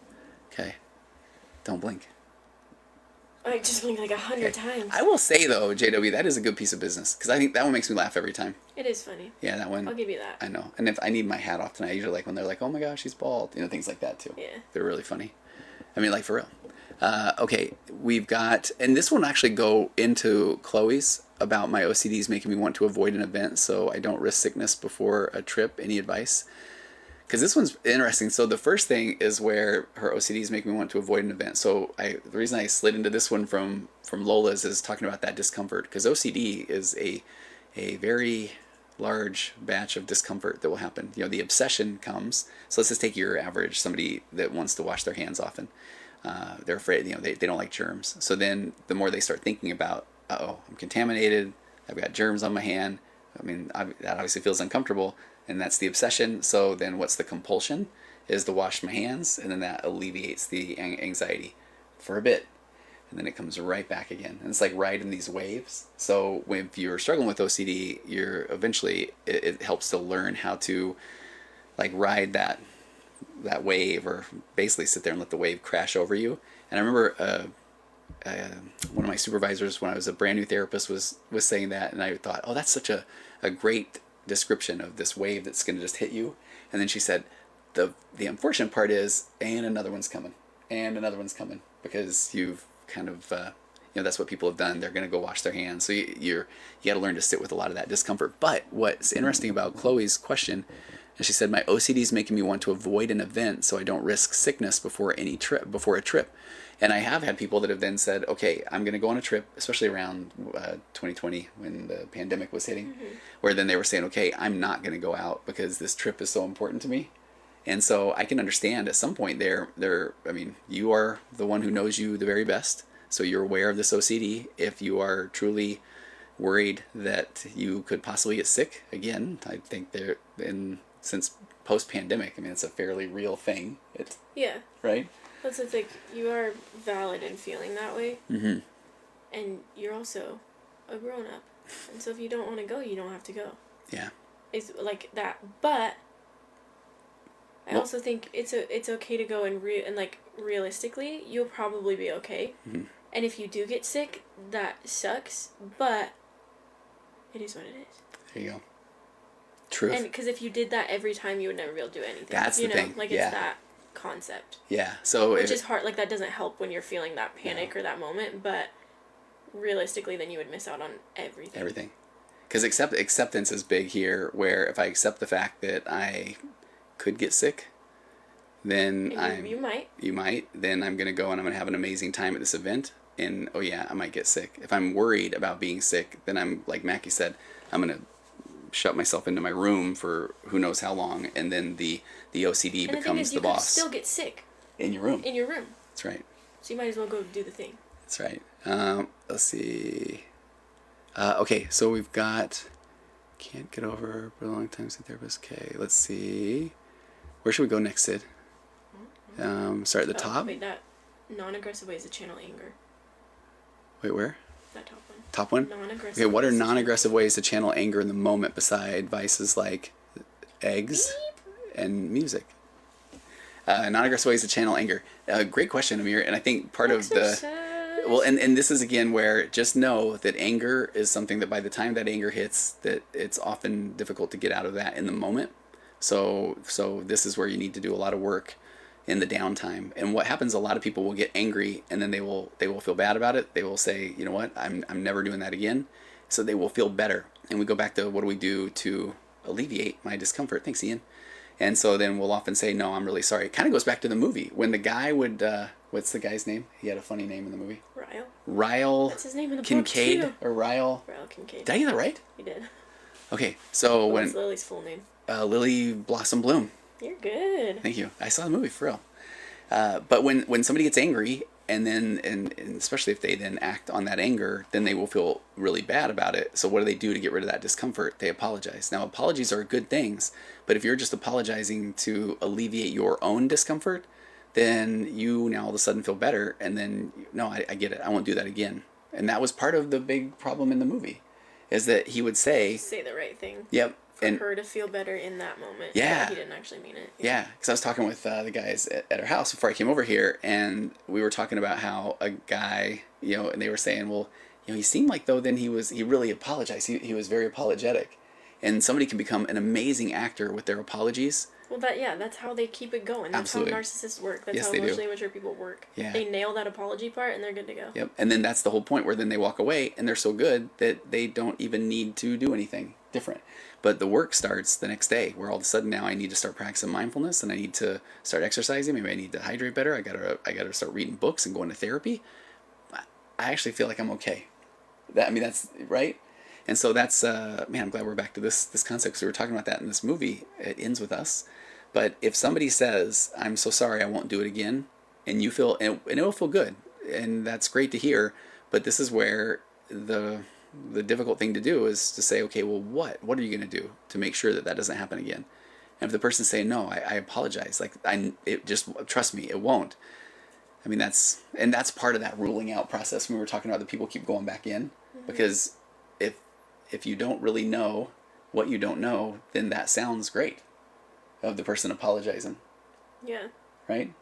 Okay. Don't blink. I just blinked like 100 times. I will say, though, JW, that is a good piece of business. Because I think that one makes me laugh every time. It is funny. Yeah, that one. I'll give you that. I know. And if I need my hat off tonight, I usually like when they're like, oh my gosh, she's bald. Things like that, too. Yeah. They're really funny. I mean, like, for real. Okay, we've got... And this one actually go into Chloe's. about my OCDs making me want to avoid an event so I don't risk sickness before a trip. Any advice? Because this one's interesting. So the first thing is where her OCDs make me want to avoid an event. So the reason I slid into this one from Lola's is talking about that discomfort. Because OCD is a very large batch of discomfort that will happen. You know, the obsession comes. So let's just take your average, somebody that wants to wash their hands often. They're afraid, you know, they don't like germs. So then the more they start thinking about, uh-oh, I'm contaminated, I've got germs on my hand. I mean, that obviously feels uncomfortable. And that's the obsession. So then what's the compulsion? Is to wash my hands, and then that alleviates the anxiety for a bit. And then it comes right back again. And it's like riding these waves. So if you're struggling with OCD, eventually it helps to learn how to like ride that wave, or basically sit there and let the wave crash over you. And I remember one of my supervisors when I was a brand new therapist was saying that, and I thought, oh, that's such a great description of this wave that's going to just hit you. And then she said, the unfortunate part is, and another one's coming, because you've kind of that's what people have done. They're going to go wash their hands. So you got to learn to sit with a lot of that discomfort. But what's interesting about Chloe's question, and she said, my OCD is making me want to avoid an event so I don't risk sickness before a trip. And I have had people that have then said, okay, I'm going to go on a trip, especially around 2020 when the pandemic was hitting, where then they were saying, okay, I'm not going to go out because this trip is so important to me. And so I can understand at some point I mean, you are the one who knows you the very best. So you're aware of this OCD. If you are truly worried that you could possibly get sick, again, I think since post-pandemic, I mean, it's a fairly real thing. Yeah. Right? That's the thing. You are valid in feeling that way. Mm-hmm. And you're also a grown-up. And so if you don't want to go, you don't have to go. Yeah. It's like that. But I also think it's okay to go and realistically, you'll probably be okay. Mm-hmm. And if you do get sick, that sucks. But it is what it is. There you go. Truth. And because if you did that every time, you would never be able to do anything. That's the thing. Like, it's that concept. Yeah. So which is hard. Like, that doesn't help when you're feeling that panic or that moment. But realistically, then you would miss out on everything. Everything. Because acceptance is big here, where if I accept the fact that I could get sick, then you might. Then I'm going to go and I'm going to have an amazing time at this event. And, oh yeah, I might get sick. If I'm worried about being sick, then I'm, like Mackie said, I'm going to shut myself into my room for who knows how long, and then the OCD becomes the boss. You could still get sick. In your room. In your room. That's right. So you might as well go do the thing. That's right. Let's see. Okay, so we've got can't get over for a long time as a therapist. Okay, let's see. Where should we go next, Sid? Start at the top. Wait, that non-aggressive ways to channel anger. Wait, where? That top one. Top one? Non-aggressive. Okay, what are non-aggressive ways to channel anger in the moment beside vices like eggs and music? Non-aggressive ways to channel anger. Great question, Amir. And I think part of the... Well, and this is again where just know that anger is something that by the time that anger hits, that it's often difficult to get out of that in the moment. So this is where you need to do a lot of work in the downtime. And what happens, a lot of people will get angry and then they will feel bad about it. They will say, you know what, I'm never doing that again. So they will feel better. And we go back to what do we do to alleviate my discomfort? Thanks, Ian. And so then we'll often say, no, I'm really sorry. It kind of goes back to the movie. When the guy would, what's the guy's name? He had a funny name in the movie. Ryle. That's his name in the Kincaid, book too. Or Ryle. Ryle Kincaid. Did I get that right? You did. Okay, so when... What's Lily's full name? Lily Blossom Bloom. You're good. Thank you. I saw the movie, for real. But when somebody gets angry, and then and especially if they then act on that anger, then they will feel really bad about it. So what do they do to get rid of that discomfort? They apologize. Now, apologies are good things, but if you're just apologizing to alleviate your own discomfort, then you now all of a sudden feel better, and then, no, I get it. I won't do that again. And that was part of the big problem in the movie, is that he would say the right thing. Yep. For her to feel better in that moment. Yeah. He didn't actually mean it. Yeah, because I was talking with the guys at our house before I came over here, and we were talking about how a guy, and they were saying, well, he seemed like, though, then he really apologized. He was very apologetic. And somebody can become an amazing actor with their apologies. Well, that's how they keep it going. That's Absolutely. how narcissists work. That's Yes, how they do. emotionally mature people work. Yeah. They nail that apology part and they're good to go. Yep. And then that's the whole point where then they walk away and they're so good that they don't even need to do anything different. But the work starts the next day where all of a sudden now I need to start practicing mindfulness and I need to start exercising. Maybe I need to hydrate better. I gotta start reading books and going to therapy. I actually feel like I'm okay. That's right. And so that's man, I'm glad we're back to this concept because we were talking about that in this movie. It ends with us. But if somebody says, "I'm so sorry, I won't do it again," and you feel, and it will feel good, and that's great to hear. But this is where the difficult thing to do is to say, okay, well, what are you going to do to make sure that doesn't happen again? And if the person's saying, "No, I apologize," like it just trust me, it won't. That's part of that ruling out process when we were talking about that people keep going back in, because if you don't really know what you don't know, then that sounds great. Of the person apologizing. Yeah. Right?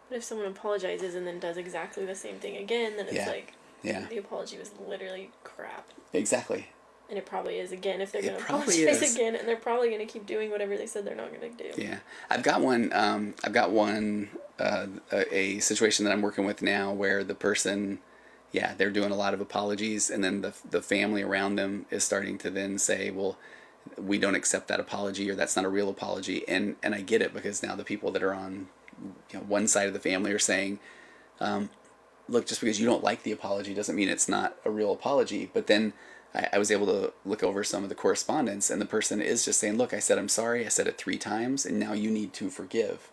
But if someone apologizes and then does exactly the same thing again, then it's the apology was literally crap. Exactly. And it probably is again if they're going to apologize again, and they're probably going to keep doing whatever they said they're not going to do. Yeah. I've got one a situation that I'm working with now where the person, they're doing a lot of apologies, and then the family around them is starting to then say, well, we don't accept that apology, or that's not a real apology. And I get it, because now the people that are on one side of the family are saying, look, just because you don't like the apology doesn't mean it's not a real apology. But then I was able to look over some of the correspondence, and the person is just saying, look, I said I'm sorry, I said it 3 times, and now you need to forgive.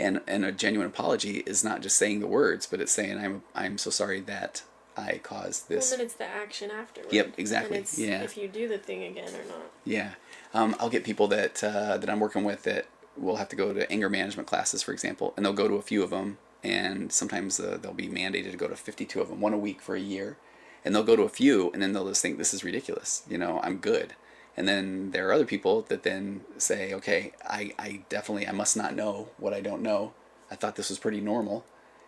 And a genuine apology is not just saying the words, but it's saying I'm so sorry that I caused this. Well, then it's the action afterward. Yep, exactly. And it's if you do the thing again or not. Yeah. I'll get people that I'm working with that will have to go to anger management classes, for example, and they'll go to a few of them, and sometimes they'll be mandated to go to 52 of them, 1 a week for a year. And they'll go to a few, and then they'll just think, this is ridiculous. I'm good. And then there are other people that then say, okay, I must not know what I don't know. I thought this was pretty normal.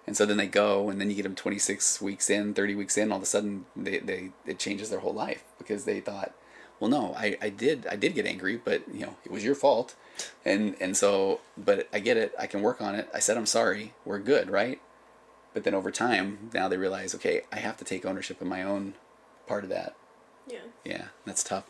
And so then they go, and then you get them 26 weeks in, 30 weeks in, all of a sudden it changes their whole life, because they thought, well, no, I did get angry, but it was your fault. And so, but I get it. I can work on it. I said, I'm sorry. We're good, right? But then over time, now they realize, okay, I have to take ownership of my own part of that. Yeah. Yeah, that's tough.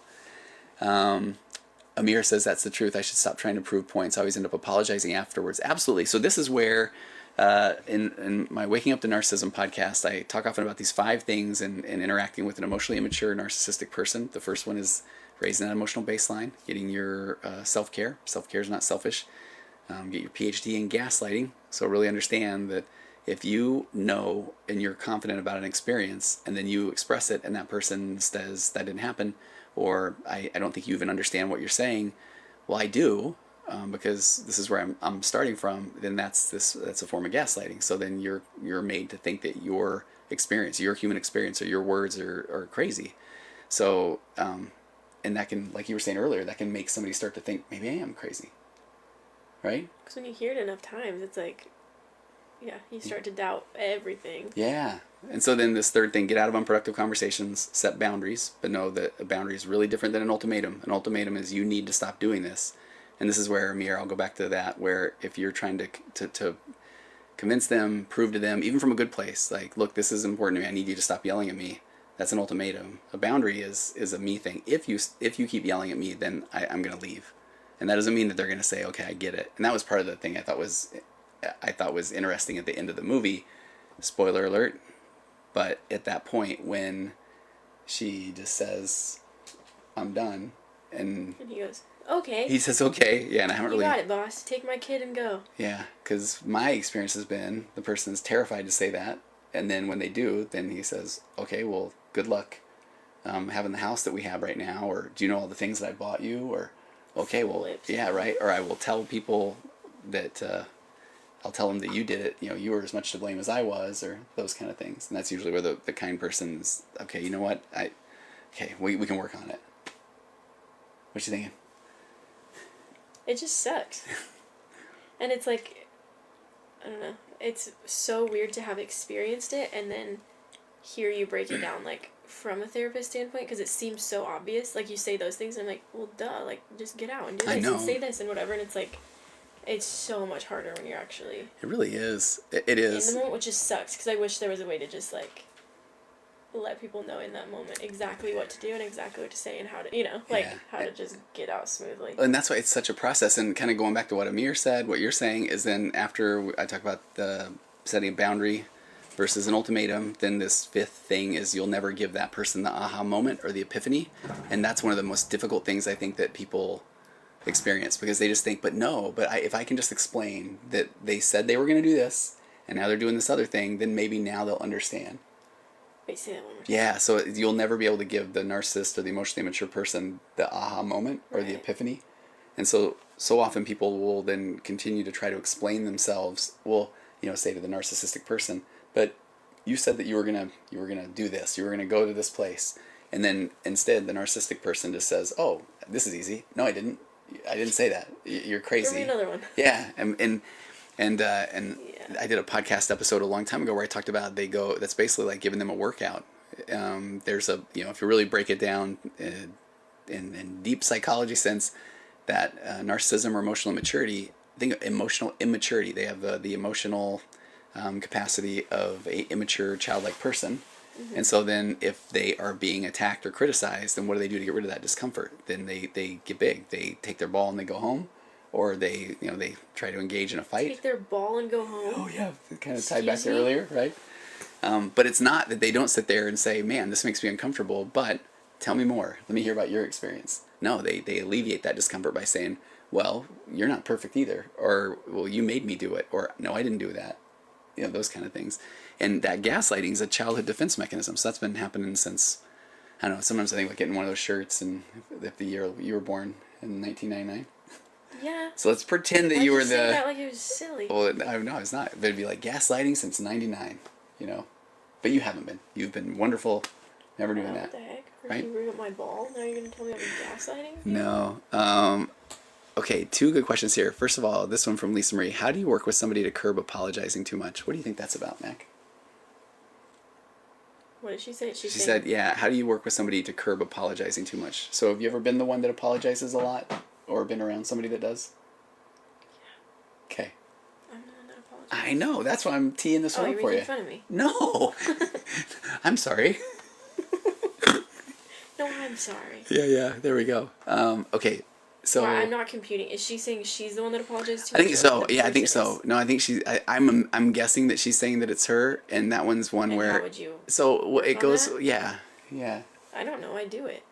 Amir says that's the truth. I should stop trying to prove points. I always end up apologizing afterwards. Absolutely. So this is where, in my Waking Up to Narcissism podcast, I talk often about these 5 things in interacting with an emotionally immature narcissistic person. The first one is raising that emotional baseline, getting your self-care. Self-care is not selfish. Get your PhD in gaslighting. So really understand that if you know and you're confident about an experience, and then you express it and that person says that didn't happen, or I don't think you even understand what you're saying, well, I do, because this is where I'm starting from, then that's a form of gaslighting. So then you're made to think that your experience, your human experience, or your words are crazy. So, and that can, like you were saying earlier, that can make somebody start to think, maybe I am crazy. Right? Because when you hear it enough times, it's like, you start to doubt everything. Yeah. And so then this third thing, get out of unproductive conversations, set boundaries, but know that a boundary is really different than an ultimatum. An ultimatum is you need to stop doing this. And this is where, Amir, I'll go back to that, where if you're trying to convince them, prove to them, even from a good place, like, look, this is important to me, I need you to stop yelling at me, that's an ultimatum. A boundary is a me thing. If you keep yelling at me, then I'm going to leave. And that doesn't mean that they're going to say, okay, I get it. And that was part of the thing I thought was interesting at the end of the movie. Spoiler alert. But at that point when she just says, I'm done. And he goes, okay. He says, okay. Yeah, and I haven't really... You got it, boss. Take my kid and go. Yeah, because my experience has been the person's terrified to say that. And then when they do, then he says, okay, well, good luck having the house that we have right now. Or do you know all the things that I bought you? Or, okay, well, yeah, right. Or I will tell people that... I'll tell them that you did it, you were as much to blame as I was, or those kind of things. And that's usually where the kind person's, okay, you know what, we can work on it. What you thinking? It just sucks. And it's like, I don't know, it's so weird to have experienced it and then hear you break it down, like, from a therapist standpoint, because it seems so obvious. Like, you say those things, and I'm like, well, duh, like, just get out and do I this know. and say this and whatever, and it's like, it's so much harder when you're actually It really is. It is. in the moment, which just sucks, because I wish there was a way to just, like, let people know in that moment exactly what to do and exactly what to say and how to, how to just get out smoothly. And that's why it's such a process. And kind of going back to what Amir said, what you're saying is then after I talk about the setting a boundary versus an ultimatum, then this fifth thing is you'll never give that person the aha moment or the epiphany. And that's one of the most difficult things I think that people experience, because they just think, but if I can just explain that they said they were going to do this and now they're doing this other thing, then maybe now they'll understand. Wait, say that one more time. Yeah, so you'll never be able to give the narcissist or the emotionally immature person the aha moment or the epiphany. And so often people will then continue to try to explain themselves, say to the narcissistic person, but you said that you were gonna do this, you were gonna go to this place. And then instead the narcissistic person just says, oh, this is easy. No, I didn't say that. You're crazy. Give me another one. Yeah, and I did a podcast episode a long time ago where I talked about that's basically like giving them a workout. There's if you really break it down in deep psychology sense, that narcissism or emotional immaturity, I think emotional immaturity, they have the emotional capacity of a immature childlike person. Mm-hmm. And so then if they are being attacked or criticized, then what do they do to get rid of that discomfort? Then they get big. They take their ball and they go home. Or they try to engage in a fight. Take their ball and go home. Oh yeah, kind of tied back to earlier, right? But it's not that they don't sit there and say, "Man, this makes me uncomfortable." But tell me more. Let me hear about your experience. No, they alleviate that discomfort by saying, "Well, you're not perfect either," or "Well, you made me do it," or "No, I didn't do that." Those kind of things. And that gaslighting is a childhood defense mechanism. So that's been happening since, I don't know. Sometimes I think like getting one of those shirts, and if the year you were born in 1999. Yeah. So let's pretend that you were the. Say that like it was silly. Well, no, it's not. But it'd be like gaslighting since '99, But you haven't been. You've been wonderful, never doing that. What the heck? Right? You ring up my ball? Now you're gonna tell me I'm gaslighting? No. Okay, two good questions here. First of all, this one from Lisa Marie. How do you work with somebody to curb apologizing too much? What do you think that's about, Mac? What did she say? She said, yeah. How do you work with somebody to curb apologizing too much? So have you ever been the one that apologizes a lot? Or been around somebody that does? Yeah. Okay. I'm the one that apologizes. I know. That's why I'm teeing this one up for you. Oh, you're making fun of me. No. I'm sorry. No, I'm sorry. Yeah. There we go. Okay. So well, I'm not computing. Is she saying she's the one that apologized to? I think so. Yeah, I think so. No, I think I'm guessing that she's saying that it's her, and that one's one where. How would you? So it goes. That? Yeah. I don't know. I do it.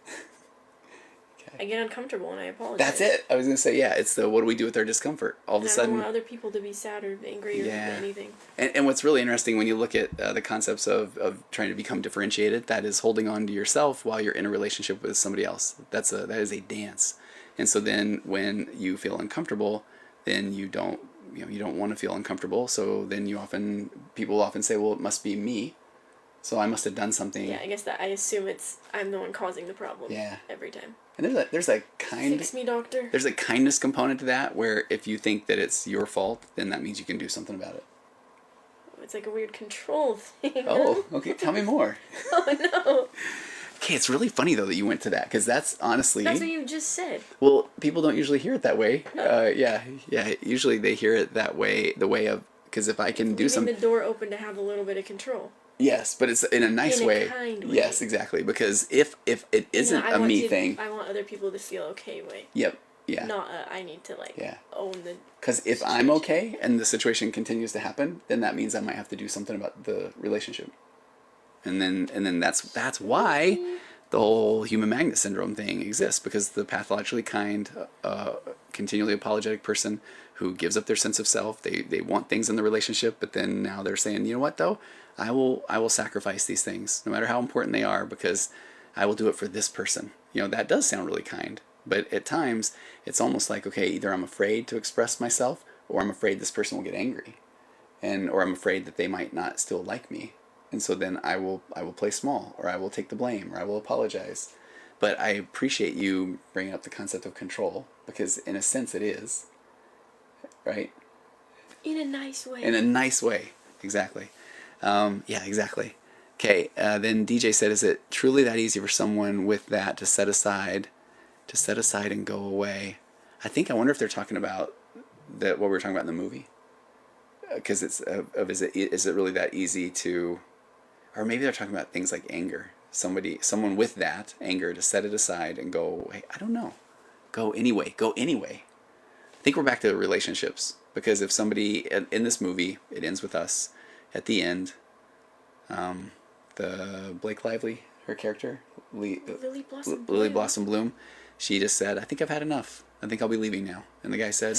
I get uncomfortable and I apologize. That's it. I was going to say, yeah, it's the what do we do with our discomfort? All of a sudden. I don't want other people to be sad or angry or anything. And what's really interesting when you look at the concepts of trying to become differentiated, that is holding on to yourself while you're in a relationship with somebody else. That is a dance. And so then when you feel uncomfortable, then you don't want to feel uncomfortable. So then people often say, well, it must be me. So I must have done something. Yeah, I guess that I assume I'm the one causing the problem. Yeah. Every time. And there's a fix me, doctor. There's a kindness component to that where if you think that it's your fault, then that means you can do something about it. It's like a weird control thing. Oh, okay. Tell me more. Oh no. Okay, it's really funny though that you went to that because that's honestly. That's what you just said. Well, people don't usually hear it that way. Yeah. Usually they hear it that way, the way of because if I can do something. Leaving the door open to have a little bit of control. Yes, but it's in a nice way. In a kind way. Yes, exactly. Because if it isn't a me thing. I want other people to feel okay way. Yep. Yeah. Not I need to own the. Because if I'm okay and the situation continues to happen, then that means I might have to do something about the relationship. And then that's why the whole human magnet syndrome thing exists, because the pathologically kind, continually apologetic person who gives up their sense of self, they want things in the relationship, but then now they're saying, you know what though, I will sacrifice these things no matter how important they are because I will do it for this person. That does sound really kind, but at times it's almost like, okay, either I'm afraid to express myself or I'm afraid this person will get angry, or I'm afraid that they might not still like me. And so then I will play small, or I will take the blame, or I will apologize. But I appreciate you bringing up the concept of control, because in a sense it is, right? In a nice way. In a nice way, exactly. Yeah, exactly. Okay, then DJ said, is it truly that easy for someone with that to set aside and go away? I wonder if they're talking about what we were talking about in the movie. Because is it really that easy to, or maybe they're talking about things like anger. Someone with that anger to set it aside and go away. I don't know. Go anyway. I think we're back to relationships, because if somebody in this movie, it ends with us at the end. The Blake Lively, her character, Lily Blossom Bloom, she just said, I think I've had enough. I think I'll be leaving now. And the guy said,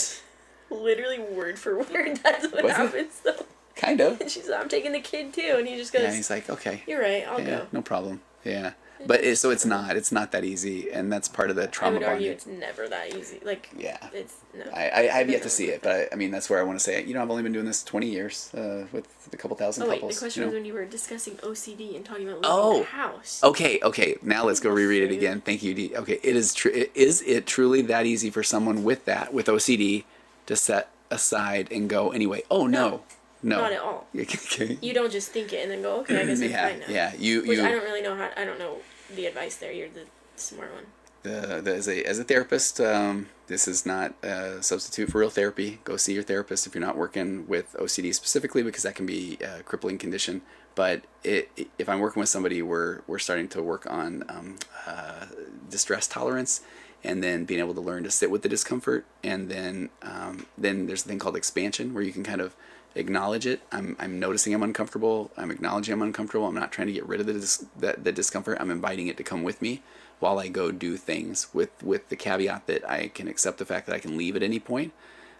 literally word for word, that's what happens though. Kind of. And she said, I'm taking the kid too, and he just goes, yeah, he's like, okay, you're right, I'll go. No problem. Yeah. But it's not that easy, and that's part of the trauma I would bonding. argue it's never that easy. Like, yeah, it's no. I have yet to see it, but I mean that's where I want to say, I've only been doing this 20 years with a couple thousand couples. Oh wait, the question was when you were discussing OCD and talking about leaving the house. Okay. Now let's go reread it again. Thank you, D. Okay, is it truly that easy for someone with OCD to set aside and go anyway? Oh no. Not at all. Okay. You don't just think it and then go, okay, I guess I'm fine now. Yeah, Which I don't really know I don't know the advice there. You're the smart one. As a therapist, this is not a substitute for real therapy. Go see your therapist if you're not working with OCD specifically, because that can be a crippling condition. But if I'm working with somebody, we're starting to work on distress tolerance, and then being able to learn to sit with the discomfort, and then there's a thing called expansion, where you can kind of acknowledge it. I'm noticing I'm uncomfortable. I'm acknowledging I'm uncomfortable. I'm not trying to get rid of the discomfort. I'm inviting it to come with me while I go do things, with the caveat that I can accept the fact that I can leave at any point.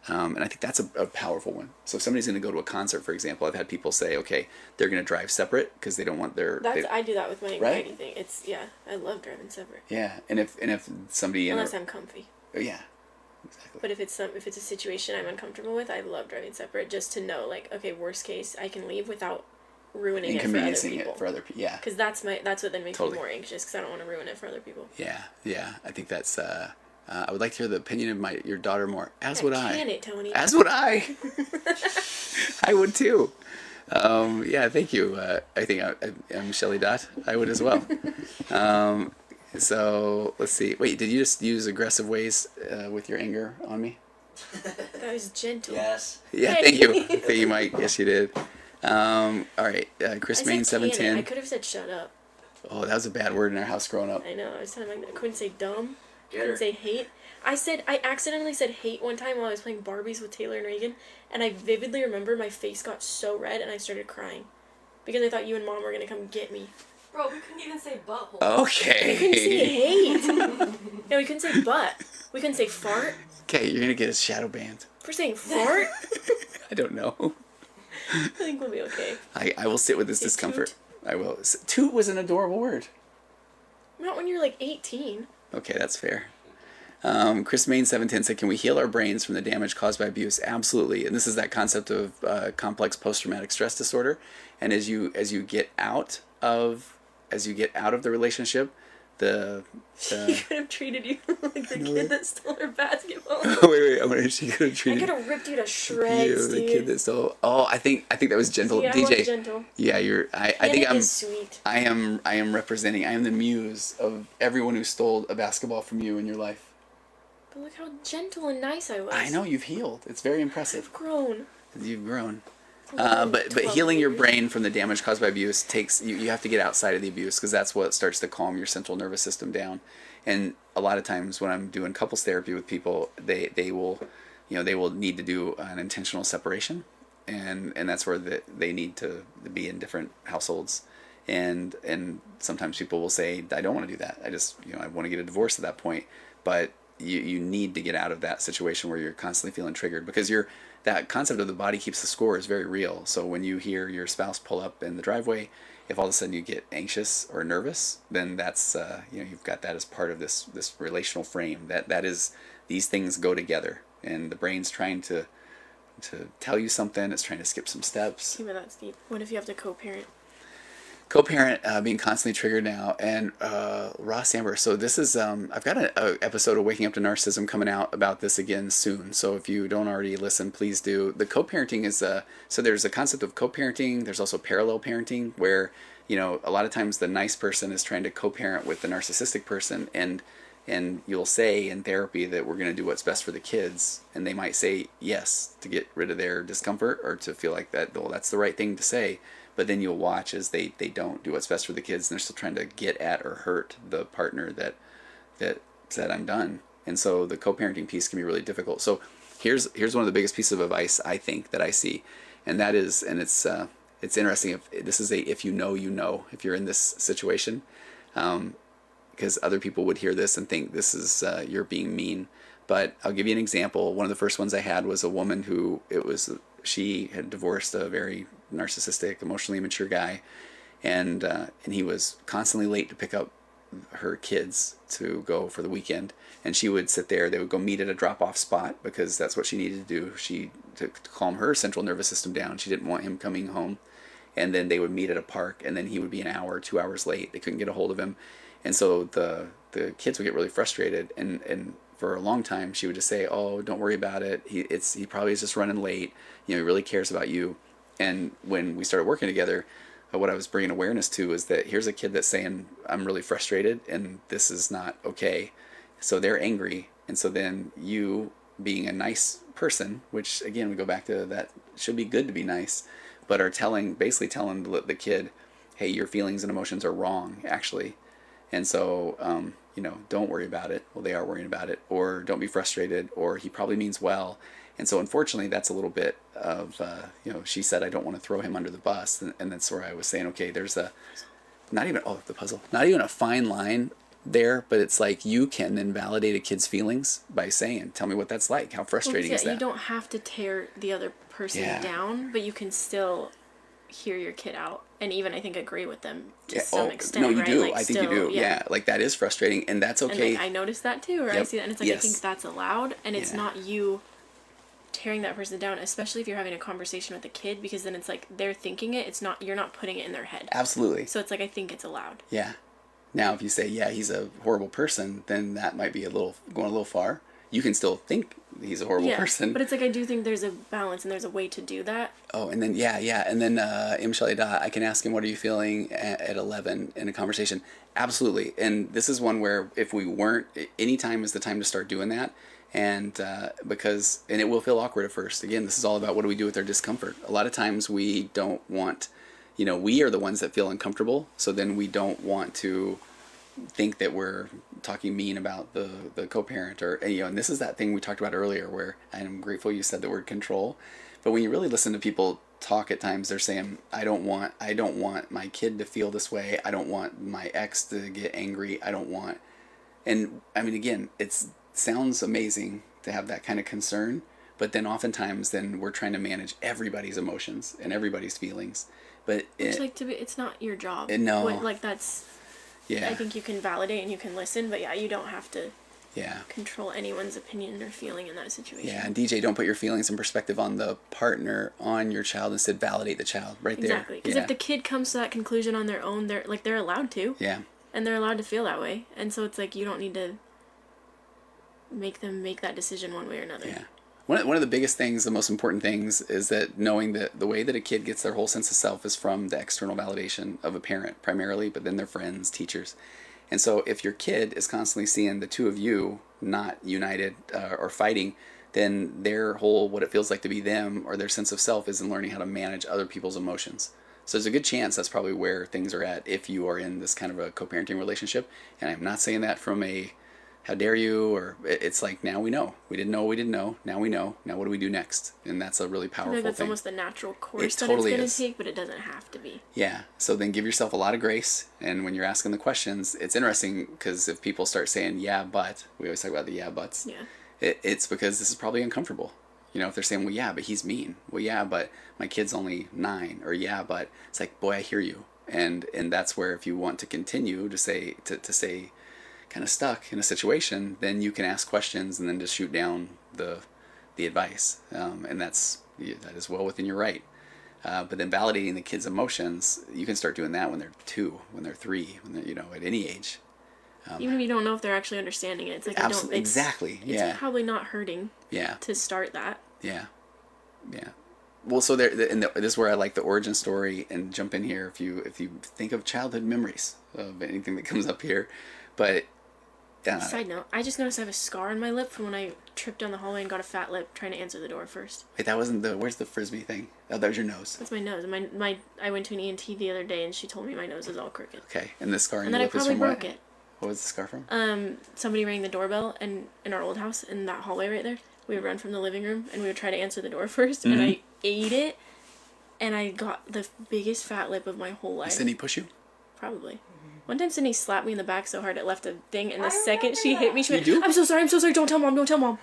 And I think that's a powerful one. So if somebody's going to go to a concert, for example, I've had people say, okay, they're going to drive separate because they don't want their... I do that with my anxiety thing. I love driving separate. Yeah, and if somebody... Unless I'm comfy. Yeah. Exactly. But if it's a situation I'm uncomfortable with, I love driving separate, just to know, like, okay, worst case, I can leave without ruining it for other people. Yeah. Because that's what then makes me more anxious, because I don't want to ruin it for other people. Yeah. I think that's. I would like to hear the opinion of your daughter more. As would I. Can it, Tony? As would I. I would too. Yeah. Thank you. I think I'm Shelley Dot. I would as well. So let's see. Wait, did you just use aggressive ways with your anger on me? That was gentle. Yes. Yeah, thank you, Mike. Yes, you did. All right, Chris Main 710. I could have said shut up. Oh, that was a bad word in our house growing up. I know. I was telling Mike that I couldn't say dumb. Get Couldn't her. say hate. I accidentally said hate one time while I was playing Barbies with Taylor and Reagan, and I vividly remember my face got so red and I started crying because I thought you and Mom were gonna come get me. Bro, we couldn't even say butthole. Okay. We couldn't say hate. No, we couldn't say butt. We couldn't say fart. Okay, you're gonna get a shadow banned. For saying fart? I don't know. I think we'll be okay. I will sit with this Say discomfort. toot? I will. Toot was an adorable word. Not when you're like 18. Okay, that's fair. Chris Main 710 said, can we heal our brains from the damage caused by abuse? Absolutely. And this is that concept of complex post-traumatic stress disorder. And as you get out of the relationship, She could have treated you like the kid that stole her basketball. wait. She could have treated. I could have ripped you to shreds, dude. The kid that stole. Oh, I think that was gentle. Yeah, DJ. I was gentle. Yeah, I think I'm. Is sweet. I am representing. I am the muse of everyone who stole a basketball from you in your life. But look how gentle and nice I was. I know you've healed. It's very impressive. I've grown. You've grown. But healing your brain from the damage caused by abuse takes you have to get outside of the abuse, because that's what starts to calm your central nervous system down. And a lot of times when I'm doing couples therapy with people, they will need to do an intentional separation, and that's where they need to be in different households. And sometimes people will say, I don't want to do that. I want to get a divorce at that point. But you need to get out of that situation where you're constantly feeling triggered, because that concept of the body keeps the score is very real. So when you hear your spouse pull up in the driveway, if all of a sudden you get anxious or nervous, then that's you've got that as part of this relational frame. That is, these things go together, and the brain's trying to tell you something. It's trying to skip some steps. Yeah, but that's deep. What if you have to co-parent? Co-parent, being constantly triggered now, and Ross Amber. So this is I've got an episode of Waking Up to Narcissism coming out about this again soon. So if you don't already listen, please do. The co-parenting is so there's a concept of co-parenting. There's also parallel parenting, where you know, a lot of times the nice person is trying to co-parent with the narcissistic person, and you'll say in therapy that we're going to do what's best for the kids, and they might say yes to get rid of their discomfort or to feel like that, well, that's the right thing to say, but then you'll watch as they don't do what's best for the kids, and they're still trying to get at or hurt the partner that said I'm done. And so the co-parenting piece can be really difficult. So here's one of the biggest pieces of advice I think that I see, and that is, and it's interesting, if this is if you know, if you're in this situation, because other people would hear this and think this is you're being mean. But I'll give you an example. One of the first ones I had was a woman who she had divorced a very narcissistic, emotionally immature guy, and he was constantly late to pick up her kids to go for the weekend, and she would sit there. They would go meet at a drop-off spot because that's what she needed to do. To calm her central nervous system down. She didn't want him coming home, and then they would meet at a park, and then he would be an hour, 2 hours late. They couldn't get a hold of him, and so the kids would get really frustrated. And for a long time, she would just say, "Oh, don't worry about it. He probably is just running late. You know, he really cares about you." And when we started working together, what I was bringing awareness to is that here's a kid that's saying, "I'm really frustrated, and this is not okay." So they're angry, and so then you, being a nice person, which again we go back to that should be good to be nice, but are basically telling the kid, "Hey, your feelings and emotions are wrong, actually, and so you know, don't worry about it." Well, they are worrying about it, or don't be frustrated, or he probably means well. And so unfortunately that's a little bit of you know, she said I don't want to throw him under the bus, and that's where I was saying, okay, there's not even a fine line there, but it's like you can then validate a kid's feelings by saying, "Tell me what that's like. How frustrating is that?" You don't have to tear the other person down, but you can still hear your kid out, and even I think agree with them to some extent. No, you right? do. Like, I think you do. Yeah, like that is frustrating, and that's okay. And like, I noticed that too, or I see that, and it's like I think that's allowed, and it's not you tearing that person down, especially if you're having a conversation with a kid, because then it's like they're thinking it. It's not, you're not putting it in their head. Absolutely. So it's like I think it's allowed. Yeah. Now, if you say, "Yeah, he's a horrible person," then that might be going a little far. You can still think he's a horrible person. But it's like I do think there's a balance and there's a way to do that. Oh, and then and then I can ask him, "What are you feeling at 11 in a conversation?" Absolutely. And this is one where if we weren't, any time is the time to start doing that. And because it will feel awkward at first. Again, this is all about what do we do with our discomfort. A lot of times we don't want, you know, we are the ones that feel uncomfortable. So then we don't want to think that we're talking mean about the co-parent, or, you know, and this is that thing we talked about earlier where I'm grateful you said the word control. But when you really listen to people talk at times, they're saying, I don't want my kid to feel this way. I don't want my ex to get angry. And I mean, again, sounds amazing to have that kind of concern, but then oftentimes then we're trying to manage everybody's emotions and everybody's feelings. But it's not your job. No. That's, yeah. I think you can validate and you can listen, but you don't have to yeah. control anyone's opinion or feeling in that situation. Yeah, and DJ, don't put your feelings and perspective on the partner, on your child. Instead, validate the child right there. Exactly. Because if the kid comes to that conclusion on their own, they're allowed to. Yeah. And they're allowed to feel that way. And so it's like you don't need to make them make that decision one way or another. Yeah. One of the biggest things, the most important things, is that knowing that the way that a kid gets their whole sense of self is from the external validation of a parent primarily, but then their friends, teachers. And so if your kid is constantly seeing the two of you not united or fighting, then their whole, what it feels like to be them, or their sense of self, is in learning how to manage other people's emotions. So there's a good chance that's probably where things are at if you are in this kind of a co-parenting relationship. And I'm not saying that from a how dare you, or it's like, now we know. We didn't know. Now we know. Now what do we do next? And that's a really powerful thing. That's almost the natural course it totally it's going to take, but it doesn't have to be. Yeah. So then give yourself a lot of grace. And when you're asking the questions, it's interesting because if people start saying, yeah, but, we always talk about the yeah, buts. Yeah. It's because this is probably uncomfortable. You know, if they're saying, well, yeah, but he's mean. Well, yeah, but my kid's only 9. Or yeah, but it's like, boy, I hear you. And that's where if you want to continue to say, to say, kind of stuck in a situation, then you can ask questions and then just shoot down the advice, and that is well within your right. But then validating the kids' emotions, you can start doing that when they're 2, when they're 3, when they're, at any age. Even if you don't know if they're actually understanding it, it's like exactly. It's probably not hurting. Yeah. To start that. Yeah. Yeah. well, so there, this is where I like the origin story and jump in here if you think of childhood memories of anything that comes up here, but. Side note, I just noticed I have a scar on my lip from when I tripped down the hallway and got a fat lip trying to answer the door first. Wait, that wasn't where's the Frisbee thing? Oh, that was your nose. That's my nose. I went to an ENT the other day and she told me my nose is all crooked. Okay, and the scar on And your then I lip is probably from broke what? it. What was the scar from? Somebody rang the doorbell in our old house in that hallway right there. We would run from the living room and we would try to answer the door first, and I ate it, and I got the biggest fat lip of my whole life. Did Cindy push you? Probably. One time Cindy slapped me in the back so hard it left a ding, and the second she hit me, she went, You do? I'm so sorry, don't tell mom.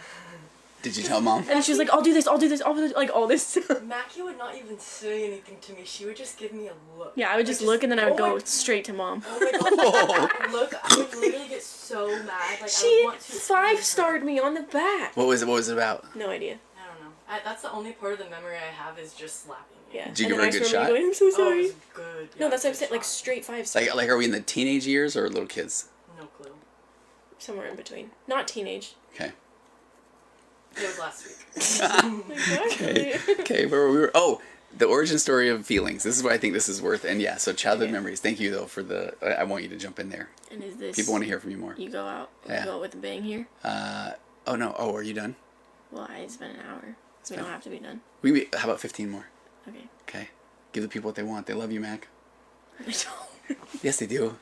Did you tell mom? And then she was like, I'll do this, like all this. Mackie would not even say anything to me. She would just give me a look. Yeah, I would just look and then I would go straight to mom. Oh my god. Look, I would literally get so mad. Like, I would She want to 5-starred me on the back. What was it about? No idea. I don't know. That's the only part of the memory I have is just slapping me. Yeah. Did you And give her then a good I remember shot? going, I'm so Oh, sorry. it was good. No, Yeah, that's what I'm good saying, like shot. straight 5-star. Like are we in the teenage years or little kids? No clue. Somewhere in between. Not teenage. Okay. It was last week. Exactly. Okay, where we were. Oh, the origin story of feelings. This is what I think this is worth. And yeah, so childhood Okay. memories. Thank you though for the. I want you to jump in there. And is this... People want to hear from you more. You go out Yeah. with a bang here? Oh no. Oh, are you done? Well, it's been an hour. We don't have to be done. How about 15 more? Okay. Okay. Give the people what they want. They love you, Mac. I don't. Yes, they do.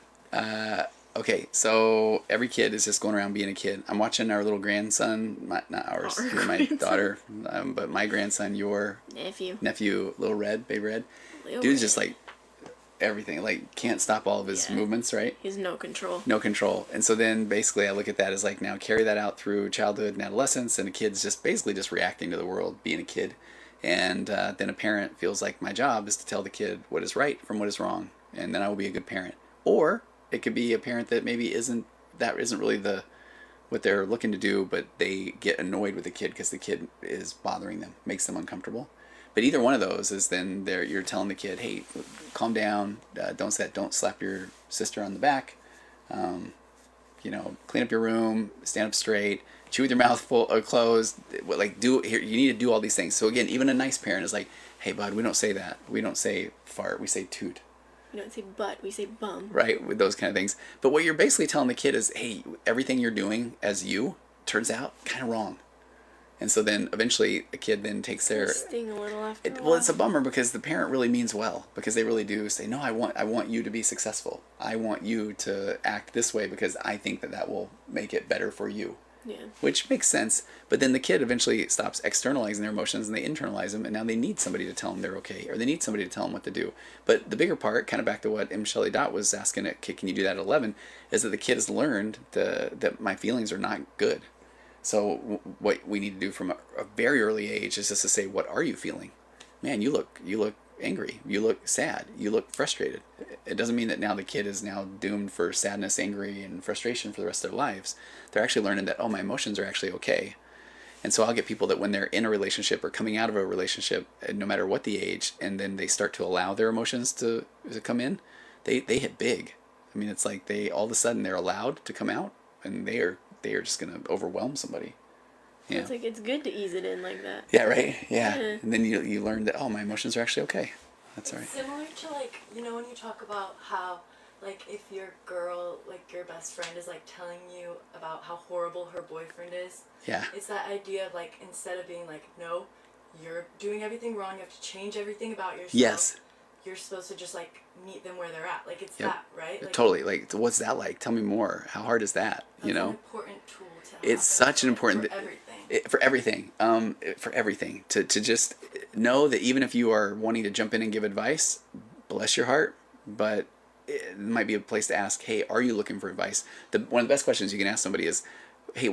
Okay, so every kid is just going around being a kid. I'm watching our little grandson, not ours, Our my grandson. daughter, but my grandson, your nephew, Little Red, Baby Red. Dude's just like everything, like can't stop all of his movements, right? He has no control. No control. And so then basically I look at that as like now carry that out through childhood and adolescence, and a kid's just basically just reacting to the world, being a kid. And then a parent feels like my job is to tell the kid what is right from what is wrong, and then I will be a good parent. Or it could be a parent that maybe isn't really what they're looking to do, but they get annoyed with the kid because the kid is bothering them, makes them uncomfortable. But either one of those is then you're telling the kid, hey, calm down, don't slap your sister on the back, clean up your room, stand up straight, chew with your mouth closed, like you need to do all these things. So again, even a nice parent is like, hey bud, we don't say that, we don't say fart, we say toot. We don't say butt, we say bum. Right, with those kind of things. But what you're basically telling the kid is, hey, everything you're doing as you turns out kind of wrong. And so then eventually a kid then takes their... Sting a little after a while. Well, it's a bummer because the parent really means well, because they really do say, no, I want you to be successful. I want you to act this way because I think that will make it better for you. Yeah. Which makes sense, but then the kid eventually stops externalizing their emotions and they internalize them, and now they need somebody to tell them they're okay, or they need somebody to tell them what to do. But the bigger part, kind of back to what M. Shelley Dot was asking, can you do that at 11, is that the kid has learned that my feelings are not good. So what we need to do from a very early age is just to say, what are you feeling? Man, you look angry, you look sad, you look frustrated. It doesn't mean that now the kid is now doomed for sadness, angry, and frustration for the rest of their lives. They're actually learning that, my emotions are actually okay. And so I'll get people that when they're in a relationship or coming out of a relationship, no matter what the age, and then they start to allow their emotions to come in, they hit big. I mean, it's like all of a sudden they're allowed to come out, and they are just going to overwhelm somebody. Yeah. It's like, it's good to ease it in like that. Yeah, right? Yeah. Yeah. And then you learn that, my emotions are actually okay. That's all right. Similar to when you talk about how if your girl, your best friend is telling you about how horrible her boyfriend is. Yeah. It's that idea of instead of being no, you're doing everything wrong, you have to change everything about yourself. Yes. You're supposed to just meet them where they're at. It's Yep. that, right? Totally. What's that like? Tell me more. How hard is that? That's an important tool to have. It's such an important... For everything. For everything. To just know that even if you are wanting to jump in and give advice, bless your heart, but it might be a place to ask, hey, are you looking for advice? One of the best questions you can ask somebody is, hey,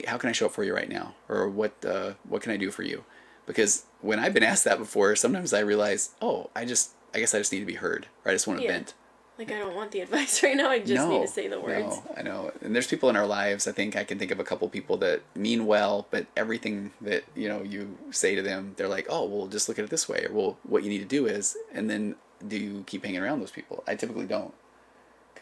how can I show up for you right now? Or what can I do for you? Because when I've been asked that before, sometimes I realize, I guess I just need to be heard, or I just want to vent. I don't want the advice right now, I just need to say the words. No, I know. And there's people in our lives, I can think of a couple people that mean well, but everything that, you say to them, they're like, well, just look at it this way, or well, what you need to do is, and then do you keep hanging around those people? I typically don't.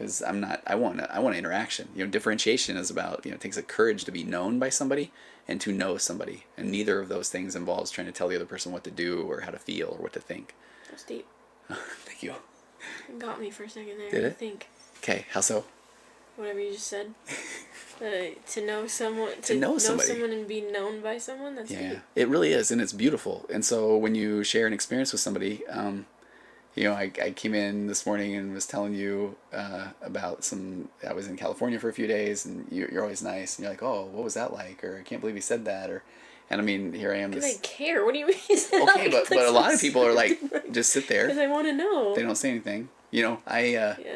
because I want interaction. Differentiation is about, it takes a courage to be known by somebody and to know somebody, and neither of those things involves trying to tell the other person what to do or how to feel or what to think. That's deep. Thank you. It got me for a second there. Did it? I think. Okay, how so? Whatever you just said. To know someone. To know somebody. Someone and be known by someone. That's deep. It really is, and it's beautiful. And so when you share an experience with somebody, I came in this morning and was telling you about I was in California for a few days, and you're always nice, and you're like, oh, what was that like? Or I can't believe he said that. And I mean, here I am. Because I care. What do you mean? Okay, but a lot of people are like, just sit there. Because I want to know. They don't say anything. I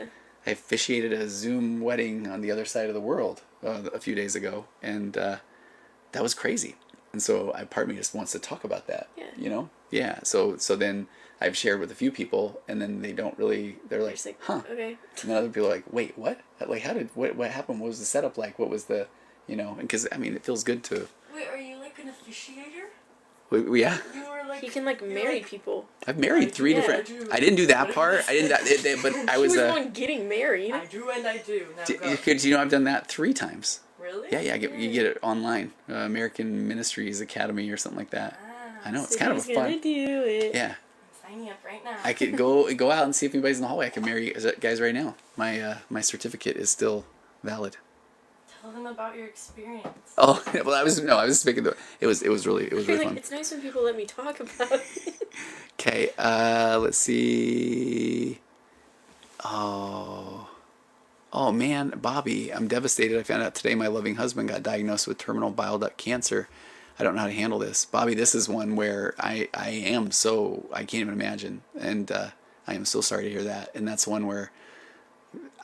officiated a Zoom wedding on the other side of the world a few days ago, and that was crazy. And so part of me just wants to talk about that. Yeah. Yeah. So then I've shared with a few people, and then they don't really. They're like, huh. Okay. And then other people are like, wait, what? Like, what happened? What was the setup like? What was the, because I mean, it feels good to. Wait, are you like an officiator? Yeah. You were like. He can marry people. I've married three different. I didn't do that part. I didn't. But I was. He was the one getting married. I do and I do. Now go. Because I've done that 3 times. Really? Yeah. You get it online, American Ministries Academy or something like that. I know, it's kind of a fun. Gonna do it. Yeah. I'm signing up right now. I could go out and see if anybody's in the hallway. I can marry guys right now. My certificate is still valid. Tell them about your experience. Oh well, I was speaking. It was really fun. It's nice when people let me talk about it. Okay, let's see. Oh man, Bobby, I'm devastated. I found out today my loving husband got diagnosed with terminal bile duct cancer. I don't know how to handle this. Bobby, this is one where I can't even imagine. And I am so sorry to hear that. And that's one where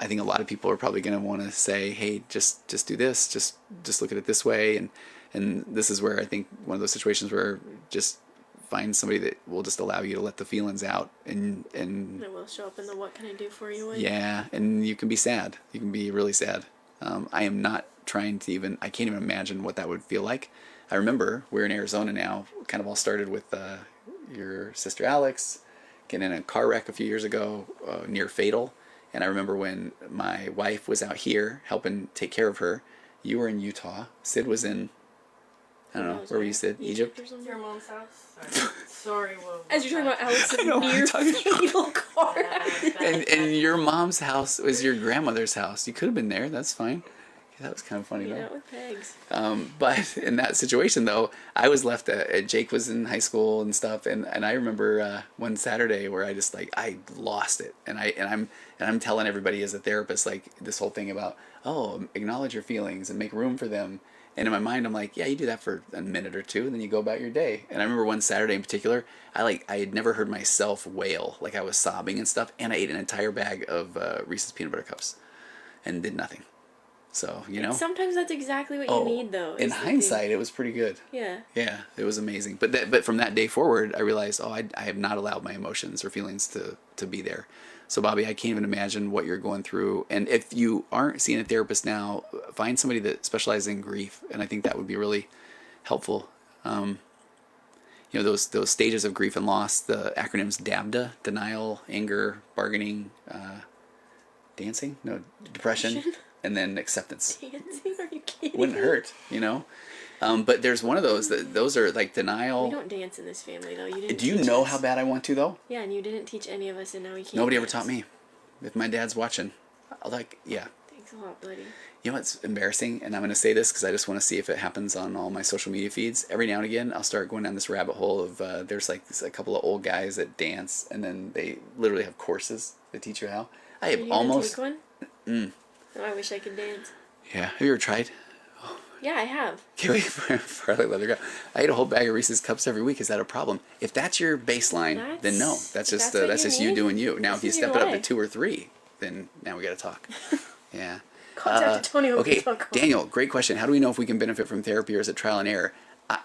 I think a lot of people are probably going to want to say, hey, just do this. Just look at it this way. And this is where I think one of those situations where just find somebody that will just allow you to let the feelings out. And it will show up in the what can I do for you way. Yeah, and you can be sad. You can be really sad. I am not trying to I can't even imagine what that would feel like. I remember we're in Arizona now, kind of all started with your sister Alex getting in a car wreck a few years ago, near fatal. And I remember when my wife was out here helping take care of her, you were in Utah. Sid was in, I don't know, where were you, Sid? Egypt? Your mom's house? Sorry, whoa. As you're talking about Alex's near fatal car. And your mom's house was your grandmother's house. You could have been there. That's fine. That was kind of funny, though. With pegs. But in that situation, though, I was left. Jake was in high school and stuff, and I remember one Saturday where I just I lost it, and I'm telling everybody as a therapist this whole thing about acknowledge your feelings and make room for them. And in my mind, I'm like, yeah, you do that for a minute or two, and then you go about your day. And I remember one Saturday in particular, I had never heard myself wail, I was sobbing and stuff, and I ate an entire bag of Reese's peanut butter cups, and did nothing. So, sometimes that's exactly what you need, though. In hindsight, it was pretty good. Yeah. Yeah, it was amazing. But from that day forward, I realized, I have not allowed my emotions or feelings to be there. So, Bobby, I can't even imagine what you're going through. And if you aren't seeing a therapist now, find somebody that specializes in grief. And I think that would be really helpful. Those stages of grief and loss, the acronyms DABDA, denial, anger, bargaining, depression. And then acceptance. Dancing? Are you kidding? Wouldn't hurt, But there's one of those those are denial. We don't dance in this family, though. You didn't. Do you know how bad I want to, though? Yeah, and you didn't teach any of us, and now we can't. Nobody dance. ever taught me. If my dad's watching, yeah. Thanks a lot, buddy. You know what's embarrassing? And I'm going to say this because I just want to see if it happens on all my social media feeds. Every now and again, I'll start going down this rabbit hole of there's a couple of old guys that dance, and then they literally have courses that teach you how. I have almost. Take one? Oh, I wish I could dance. Yeah. Have you ever tried? Yeah, I have. Can't wait for I let her go. I eat a whole bag of Reese's cups every week. Is that a problem? If that's your baseline, then no. That's just you doing you. Now, if you step it up to 2 or 3, then now we got to talk. Yeah. Contact Tony. Okay, Daniel, great question. How do we know if we can benefit from therapy, or is it trial and error?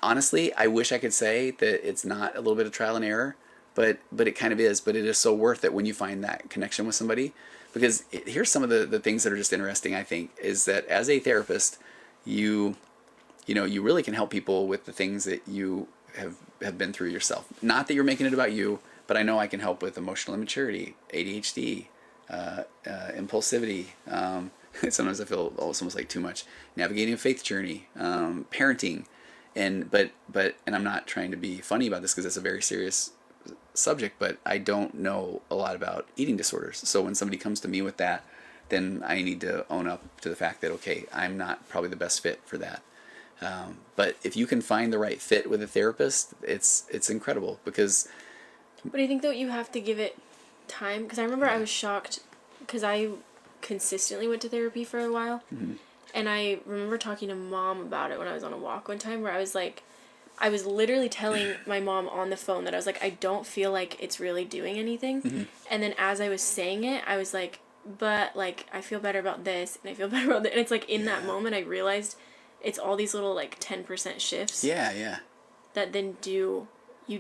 Honestly, I wish I could say that it's not a little bit of trial and error, but it kind of is. But it is so worth it when you find that connection with somebody. Because here's some of the things that are just interesting, I think, is that as a therapist, you really can help people with the things that you have been through yourself. Not that you're making it about you, but I know I can help with emotional immaturity, ADHD, impulsivity. Sometimes I feel almost like too much. Navigating a faith journey, parenting, and I'm not trying to be funny about this because it's a very serious subject, but I don't know a lot about eating disorders. So when somebody comes to me with that, then I need to own up to the fact that, okay, I'm not probably the best fit for that. But if you can find the right fit with a therapist, it's incredible because. But I think though you have to give it time, because I remember I was shocked because I consistently went to therapy for a while, and I remember talking to Mom about it when I was on a walk one time, where I was like, I was literally telling my mom on the phone that I was like, I don't feel like it's really doing anything, and then as I was saying it, I was like, but like I feel better about this, and I feel better about that, and it's like in that moment I realized it's all these little like 10% shifts. Yeah. That then you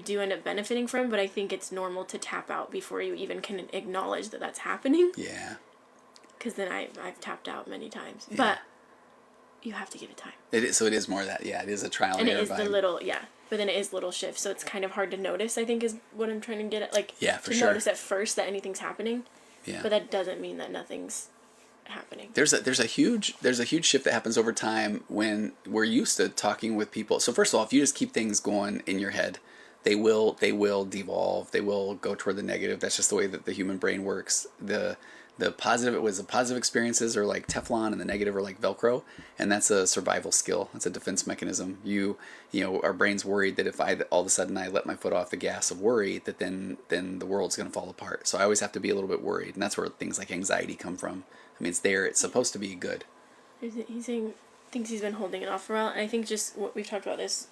do end up benefiting from, but I think it's normal to tap out before you even can acknowledge that that's happening. Yeah. Because then I've tapped out many times. Yeah. But you have to give it time. So it is more of that. Yeah, it is a trial and error. And it is the little, but then it is little shifts. So it's kind of hard to notice, I think, is what I'm trying to get at. Like, for to sure. notice at first that anything's happening. Yeah. But that doesn't mean that nothing's happening. There's a huge shift that happens over time when we're used to talking with people. So first of all, if you just keep things going in your head, they will devolve. They will go toward the negative. That's just the way that the human brain works. The positive experiences are like Teflon, and the negative are like Velcro, and that's a survival skill. That's a defense mechanism. Our brain's worried that if all of a sudden I let my foot off the gas of worry, that then the world's going to fall apart. So I always have to be a little bit worried, and that's where things like anxiety come from. I mean, it's there. It's supposed to be good. He's saying thinks he's been holding it off for a while, and I think just we've talked about this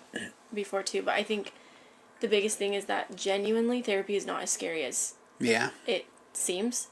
before too, but I think the biggest thing is that genuinely therapy is not as scary as it seems.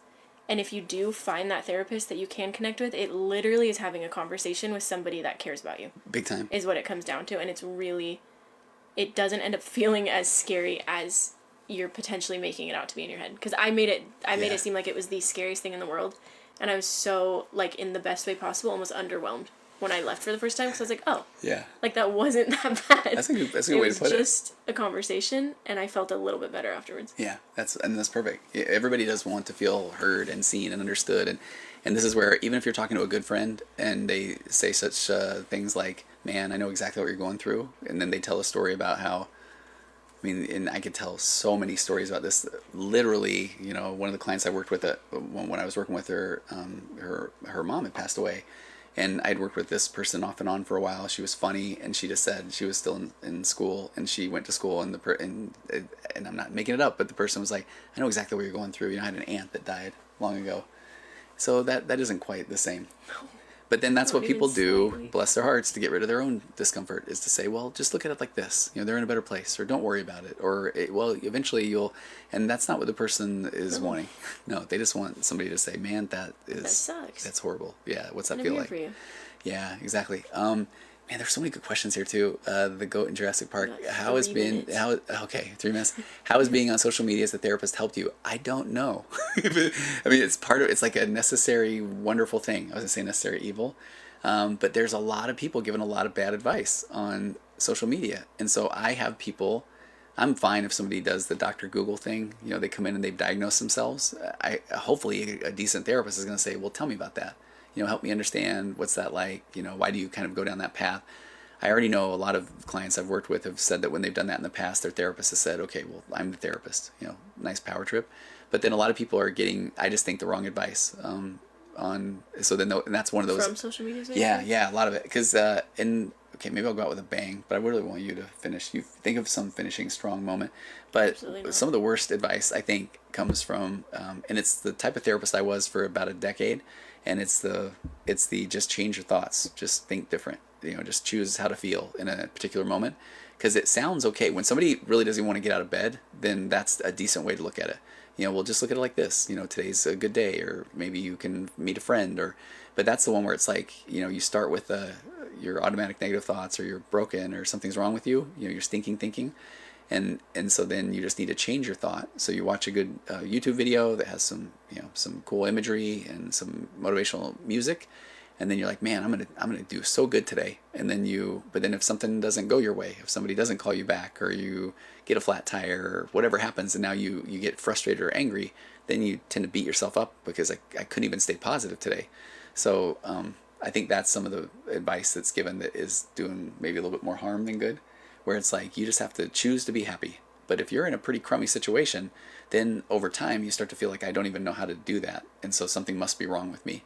And if you do find that therapist that you can connect with, it literally is having a conversation with somebody that cares about you. Big time. Is what it comes down to. And it doesn't end up feeling as scary as you're potentially making it out to be in your head. Because I made it seem like it was the scariest thing in the world. And I was so, like, in the best way possible, almost underwhelmed when I left for the first time. Because I was like, oh. Yeah. Like, that wasn't that bad. That's a good way to put it. It was just a conversation, and I felt a little bit better afterwards. Yeah, that's perfect. Everybody does want to feel heard and seen and understood. And this is where, even if you're talking to a good friend, and they say such things like, man, I know exactly what you're going through. And then they tell a story about how, and I could tell so many stories about this. Literally, one of the clients I worked with, when I was working with her, her mom had passed away. And I'd worked with this person off and on for a while. She was funny, and she just said she was still in school, and she went to school, and I'm not making it up, but the person was like, I know exactly what you're going through. I had an aunt that died long ago. So that isn't quite the same. But then that's what people do, bless their hearts, to get rid of their own discomfort, is to say, well, just look at it like this. They're in a better place, or don't worry about it, or eventually you'll, and that's not what the person is wanting. No, they just want somebody to say, man, that sucks. That's horrible. Yeah, what's that feel like? For you. Yeah, exactly. Man, there's so many good questions here too. The goat in Jurassic Park. How has being 3 minutes? How has being on social media as a therapist helped you? I don't know. It's part of. It's like a necessary, wonderful thing. I wasn't saying necessary evil, but there's a lot of people giving a lot of bad advice on social media, and so I have people. I'm fine if somebody does the Dr. Google thing. They come in and they've diagnosed themselves. Hopefully a decent therapist is going to say, well, tell me about that. Help me understand what's that like, why do you kind of go down that path? I already know a lot of clients I've worked with have said that when they've done that in the past, their therapist has said, okay, well, I'm the therapist, nice power trip. But then a lot of people are getting, I just think, the wrong advice and that's one of those. From social media? Yeah, a lot of it. Because, okay, maybe I'll go out with a bang, but I really want you to finish. You think of some finishing strong moment. But some of the worst advice, I think, comes from, and it's the type of therapist I was for about a decade. And it's the just change your thoughts, just think different, just choose how to feel in a particular moment, because it sounds okay. When somebody really doesn't want to get out of bed, then that's a decent way to look at it. We'll just look at it like this, today's a good day, or maybe you can meet a friend, but that's the one where it's like, you start with your automatic negative thoughts, or you're broken, or something's wrong with you, you're stinking thinking. And so then you just need to change your thought. So you watch a good YouTube video that has some cool imagery and some motivational music, and then you're like, man, I'm gonna do so good today, and then but then if something doesn't go your way, if somebody doesn't call you back, or you get a flat tire, or whatever happens, and now you get frustrated or angry, then you tend to beat yourself up because I couldn't even stay positive today. So I think that's some of the advice that's given that is doing maybe a little bit more harm than good, where it's like you just have to choose to be happy. But if you're in a pretty crummy situation, then over time you start to feel like I don't even know how to do that, and so something must be wrong with me.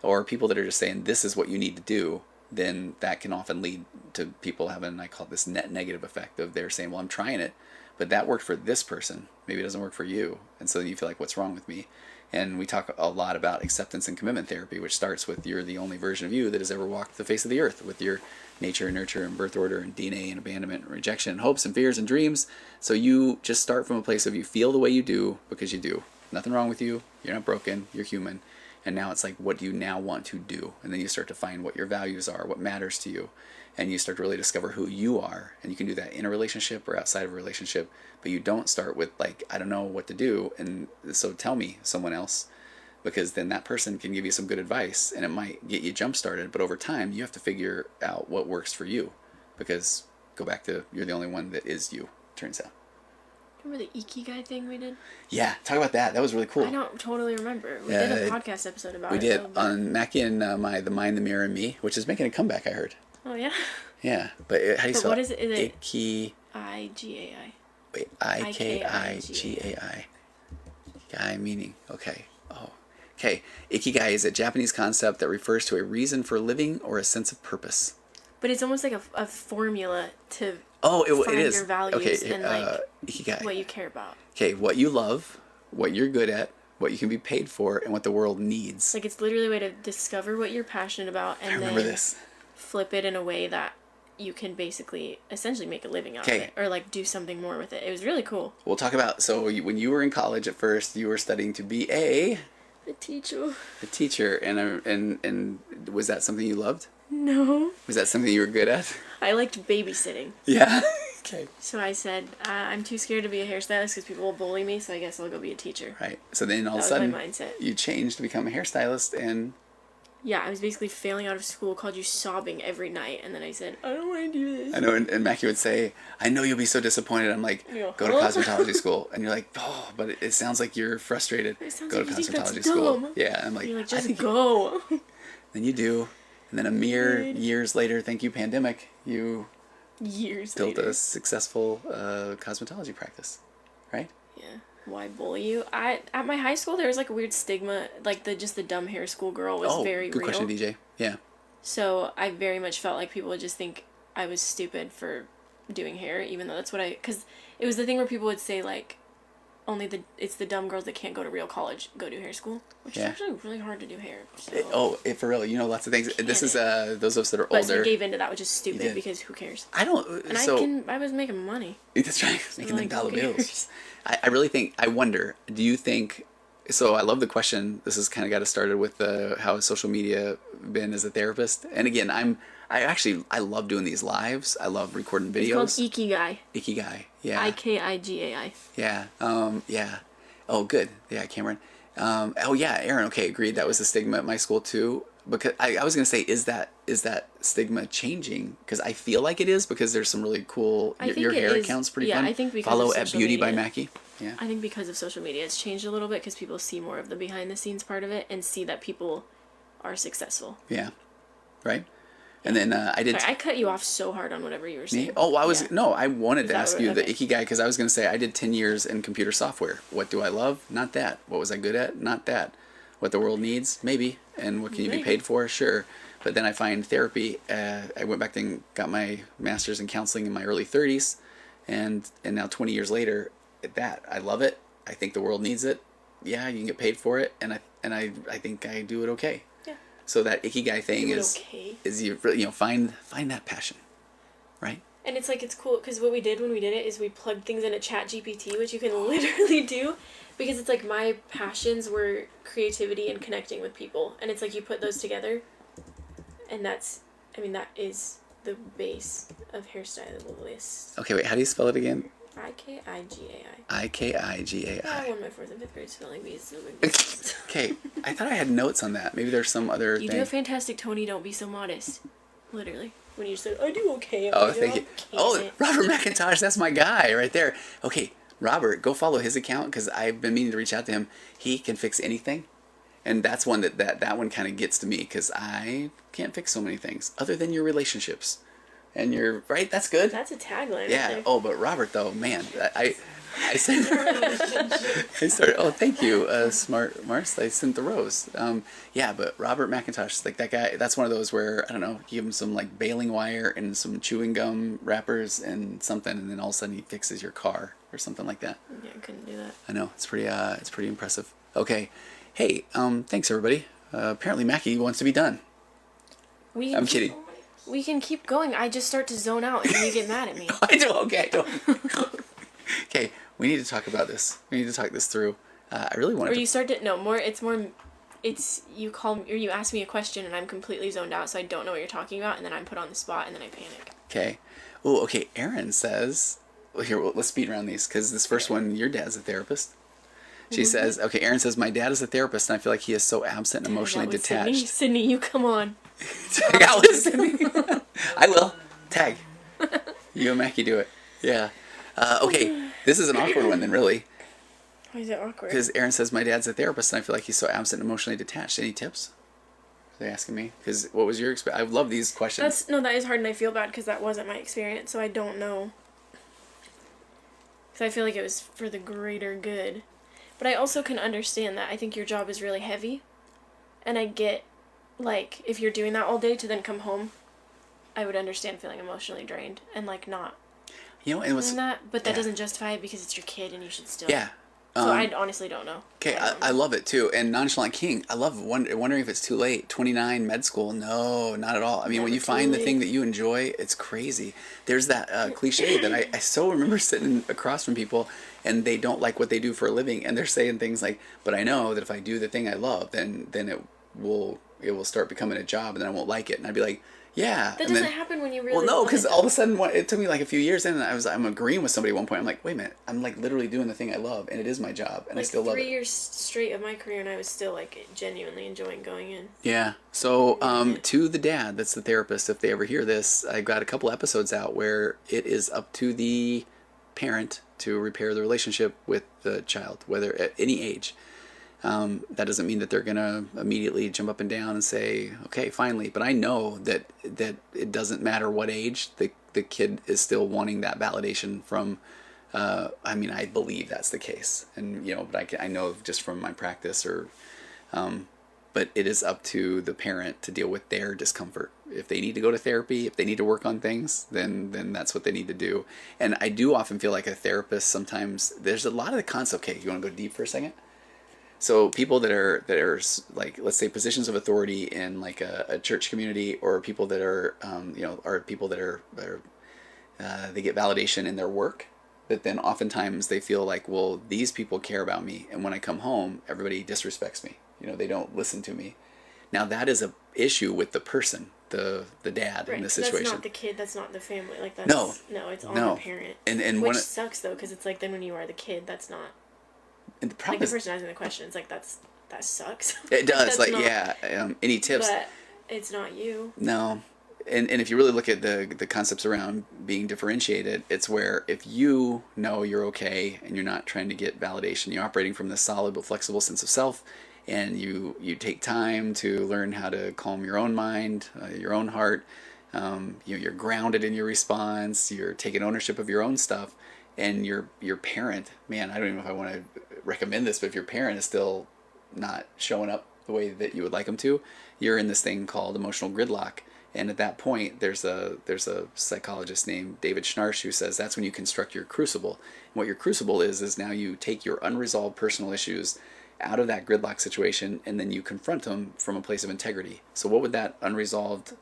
Or people that are just saying this is what you need to do, then that can often lead to people having, I call it this net negative effect of they're saying, well, I'm trying it, but that worked for this person. Maybe it doesn't work for you. And so you feel like, what's wrong with me? And we talk a lot about acceptance and commitment therapy, which starts with you're the only version of you that has ever walked the face of the earth, with your nature and nurture and birth order and DNA and abandonment and rejection and hopes and fears and dreams. So you just start from a place of you feel the way you do because you do. Nothing wrong with you. You're not broken. You're human. And now it's like, what do you now want to do? And then you start to find what your values are, what matters to you. And you start to really discover who you are. And you can do that in a relationship or outside of a relationship. But you don't start with like, I don't know what to do, and so tell me someone else. Because then that person can give you some good advice and it might get you jump started. But over time, you have to figure out what works for you. Because go back to, you're the only one that is you, turns out. Remember the Ikigai thing we did? Yeah, talk about that. That was really cool. I don't totally remember. We did a podcast episode about it. We did on Mackie and The Mind, the Mirror, and Me, which is making a comeback, I heard. Oh, yeah? Yeah, but how do you spell it? What is it? Is it Ikigai? Wait, I-K-I-G-A-I. Ikigai meaning, okay. Oh, okay. Ikigai is a Japanese concept that refers to a reason for living or a sense of purpose. But it's almost like a formula to it is. your values and like Ikigai. what you care about. Okay, what you love, what you're good at, what you can be paid for, and what the world needs. Like it's literally a way to discover what you're passionate about and then flip it in a way that you can basically essentially make a living out of it or like do something more with it. It was really cool. We'll talk about, when you were in college at first, you were studying to be a teacher. A teacher, and was that something you loved? No. Was that something you were good at? I liked babysitting. Yeah. Okay. So I said, I'm too scared to be a hairstylist because people will bully me, so I guess I'll go be a teacher. Right. So then all of a sudden, you changed to become a hairstylist, and... Yeah, I was basically failing out of school, called you sobbing every night, and then I said, I don't want to do this. I know, and Mackie would say, I know you'll be so disappointed. I'm like, go to cosmetology school. And you're like, oh, but it sounds like you're frustrated. Go to cosmetology school. Yeah, I'm like, you're like, just go. Then you do. And then a mere years later, thank you, pandemic, you built a successful cosmetology practice, right? Yeah. Why bully you? At my high school, there was like a weird stigma, like the dumb hair school girl was very good real. Question, DJ. Yeah. So I very much felt like people would just think I was stupid for doing hair, even though that's what because it was the thing where people would say like, it's the dumb girls that can't go to real college go do hair school, which is actually really hard to do hair. So. For real, lots of things. This is those of us that are older. But so I gave into that, which is stupid because who cares? I don't. And I was making money. That's right, making them dollar bills. I really think. I wonder. Do you think? So I love the question. This has kind of got us started with how has social media been as a therapist? And again, I love doing these lives. I love recording videos. It's called Ikigai. Ikigai, yeah. Ikigai. Yeah. Yeah. Oh, good. Yeah, Cameron. Aaron. Okay, agreed. That was the stigma at my school too. Because I was gonna say, is that stigma changing? Because I feel like it is, because there's some really cool. Your hair account's pretty fun. Yeah, I think because follow of at social Beauty media. by Mackie. Yeah. I think because of social media, it's changed a little bit because people see more of the behind the scenes part of it and see that people are successful. Yeah. Right. And then I did. Sorry, I cut you off so hard on whatever you were saying. Oh, I wanted to ask you the Ikigai, because I was going to say I did 10 years in computer software. What do I love? Not that. What was I good at? Not that. What the world needs? Maybe. And what can you be paid for? Sure. But then I find therapy. I went back and got my master's in counseling in my early 30s, and now 20 years later, I love it. I think the world needs it. Yeah, you can get paid for it, and I think I do it okay. So that Ikigai thing is you find that passion, right? And it's like, it's cool because what we did when we did it is we plugged things into ChatGPT, which you can literally do, because it's like my passions were creativity and connecting with people, and it's like you put those together, and that is the base of hairstylist. Okay, wait, how do you spell it again? Ikigai. Ikigai. Yeah, I won my 4th and 5th grade spelling bee. So no big deal. Okay, I thought I had notes on that. Maybe there's some other You thing. do a fantastic, Tony. Don't be so modest. Literally. When you said, I do okay. Oh, thank you. Oh, Robert McIntosh, that's my guy right there. Okay, Robert, go follow his account because I've been meaning to reach out to him. He can fix anything. And that's one that one kind of gets to me because I can't fix so many things other than your relationships. And you're right. That's good. That's a tagline. Yeah. Right there. Oh, but Robert though, man, I said I started. Oh, thank you, smart Mars. I sent the rose. Yeah, but Robert McIntosh, like that guy. That's one of those where I don't know. Give him some like baling wire and some chewing gum wrappers and something, and then all of a sudden he fixes your car or something like that. Yeah, I couldn't do that. I know it's pretty impressive. Okay. Hey, thanks everybody. Apparently Mackie wants to be done. I'm kidding. We can keep going. I just start to zone out and you get mad at me. I do. Okay. Okay. We need to talk about this. We need to talk this through. I really want to. Or you start to more. It's you call or you ask me a question and I'm completely zoned out, so I don't know what you're talking about, and then I'm put on the spot and then I panic. Okay. Oh, okay. Aaron says, well, here, let's speed around these because this first one, your dad's a therapist. She says, okay, Aaron says, my dad is a therapist and I feel like he is so absent and emotionally detached. Sydney, you come on. Tag out with Sydney. I will. Tag. You and Mackie do it. Yeah. Okay, this is an awkward one then, really. Why is it awkward? Because Aaron says, my dad's a therapist and I feel like he's so absent and emotionally detached. Any tips? Are they asking me? Because what was your experience? I love these questions. That is hard and I feel bad because that wasn't my experience, so I don't know. Because I feel like it was for the greater good. But I also can understand that. I think your job is really heavy. And I get, like, if you're doing that all day to then come home, I would understand feeling emotionally drained and, like, not doing that. But that doesn't justify it because it's your kid and you should still. Yeah. So I honestly don't know. Okay, I love it too. And Nonchalant King, I love wondering if it's too late. 29, med school. No, not at all. I mean, when you find the thing that you enjoy, it's crazy. There's that cliche that I so remember sitting across from people and they don't like what they do for a living. And they're saying things like, but I know that if I do the thing I love, then it will start becoming a job and then I won't like it. And I'd be like, yeah. That doesn't happen when you really. Well, no, because all of a sudden, it took me like a few years in, and I'm agreeing with somebody at one point. I'm like, wait a minute, I'm like literally doing the thing I love, and it is my job, and I still love it. 3 years straight of my career, and I was still like genuinely enjoying going in. Yeah. So, to the dad that's the therapist, if they ever hear this, I got a couple episodes out where it is up to the parent to repair the relationship with the child, whether at any age. That doesn't mean that they're going to immediately jump up and down and say, okay, finally. But I know that it doesn't matter what age, the kid is still wanting that validation from, I believe that's the case. And, but I know just from my practice but it is up to the parent to deal with their discomfort. If they need to go to therapy, if they need to work on things, then that's what they need to do. And I do often feel like a therapist sometimes, there's a lot of the concept, okay, you want to go deep for a second? So people that are like, let's say positions of authority in like a church community, or people that are are people that are they get validation in their work, but then oftentimes they feel like, well, these people care about me, and when I come home, everybody disrespects me. They don't listen to me. Now that is a issue with the person, the dad in this situation. That's not the kid. That's not the family. Like that's no, it's all the parent. And which sucks though, because it's like then when you are the kid, that's not. And the problem like the person asking the question, it's like that sucks. It does. Like any tips? But it's not you. No, and if you really look at the concepts around being differentiated, it's where if you know you're okay and you're not trying to get validation, you're operating from this solid but flexible sense of self, and you take time to learn how to calm your own mind, your own heart. You're grounded in your response. You're taking ownership of your own stuff. And your parent, man, I don't even know if I want to recommend this, but if your parent is still not showing up the way that you would like them to, you're in this thing called emotional gridlock. And at that point, there's a psychologist named David Schnarch who says that's when you construct your crucible. And what your crucible is now you take your unresolved personal issues out of that gridlock situation, and then you confront them from a place of integrity. So what would that unresolved